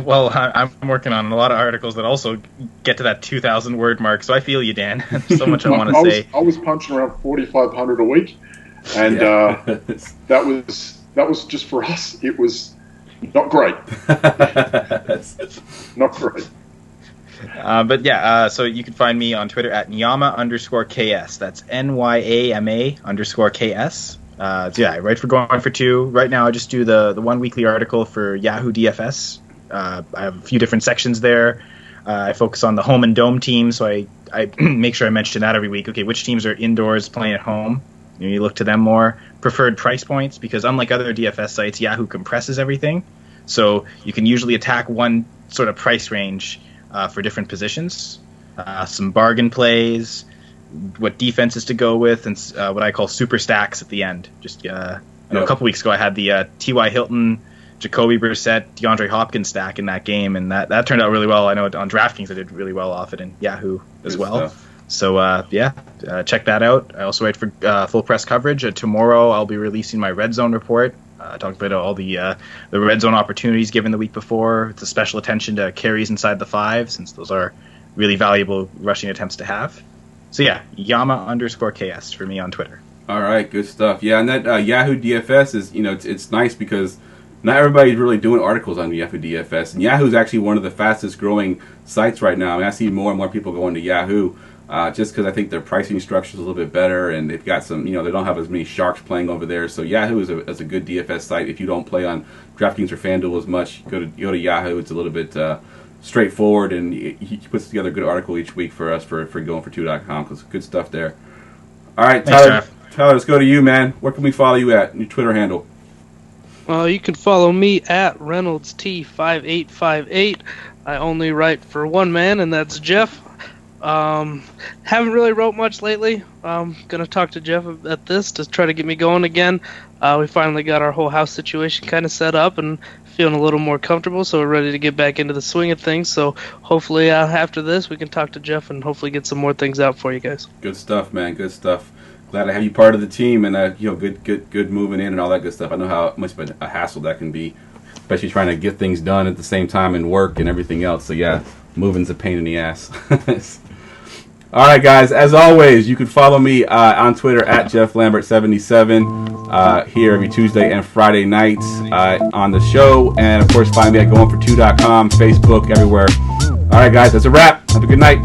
Well, I'm working on a lot of articles that also get to that 2,000-word mark, so I feel you, Dan. There's so much I want to say. I was punching around 4,500 a week, and that was just for us. It was not great. Not great. But yeah, so you can find me on Twitter at Nyama_KS. That's NYAMA_KS. So yeah, I write for GoingFor2. Right now I just do the one weekly article for Yahoo DFS. I have a few different sections there. I focus on the home and dome teams, so I make sure I mention that every week. Okay, which teams are indoors playing at home? You look to them more. Preferred price points, because unlike other DFS sites, Yahoo compresses everything. So you can usually attack one sort of price range for different positions. Some bargain plays, what defenses to go with, and what I call super stacks at the end. Just a couple weeks ago I had the T.Y. Hilton, Jacoby Brissett, DeAndre Hopkins stack in that game, and that turned out really well. I know on DraftKings I did really well off it, in Yahoo as well. Stuff. So, check that out. I also write for Full Press Coverage. Tomorrow I'll be releasing my Red Zone report. Talking about all the Red Zone opportunities given the week before. It's a special attention to carries inside the 5, since those are really valuable rushing attempts to have. So, yeah, Yama_KS for me on Twitter. All right, good stuff. Yeah, and that Yahoo DFS is, it's nice because not everybody's really doing articles on Yahoo DFS, and Yahoo's actually one of the fastest growing sites right now. I mean, I see more and more people going to Yahoo just because I think their pricing structure is a little bit better, and they've got some, they don't have as many sharks playing over there. So Yahoo is a good DFS site. If you don't play on DraftKings or FanDuel as much, go to Yahoo. It's a little bit straightforward, and he puts together a good article each week for us for GoingFor2.com, because good stuff there. All right, Tyler. Thanks, Tyler, let's go to you, man. Where can we follow you at? Your Twitter handle. You can follow me at ReynoldsT5858. I only write for one man, and that's Jeff. Haven't really wrote much lately. Gonna talk to Jeff at this to try to get me going again. We finally got our whole house situation kind of set up and feeling a little more comfortable, so we're ready to get back into the swing of things. So hopefully after this we can talk to Jeff and hopefully get some more things out for you guys. Good stuff, man. Good stuff. Glad to have you part of the team, and good moving in and all that good stuff. I know how much of a hassle that can be, especially trying to get things done at the same time and work and everything else. So yeah, moving's a pain in the ass. All right, guys. As always, you can follow me on Twitter at JeffLambert77 here every Tuesday and Friday nights on the show, and of course, find me at GoingFor2.com, Facebook, everywhere. All right, guys. That's a wrap. Have a good night.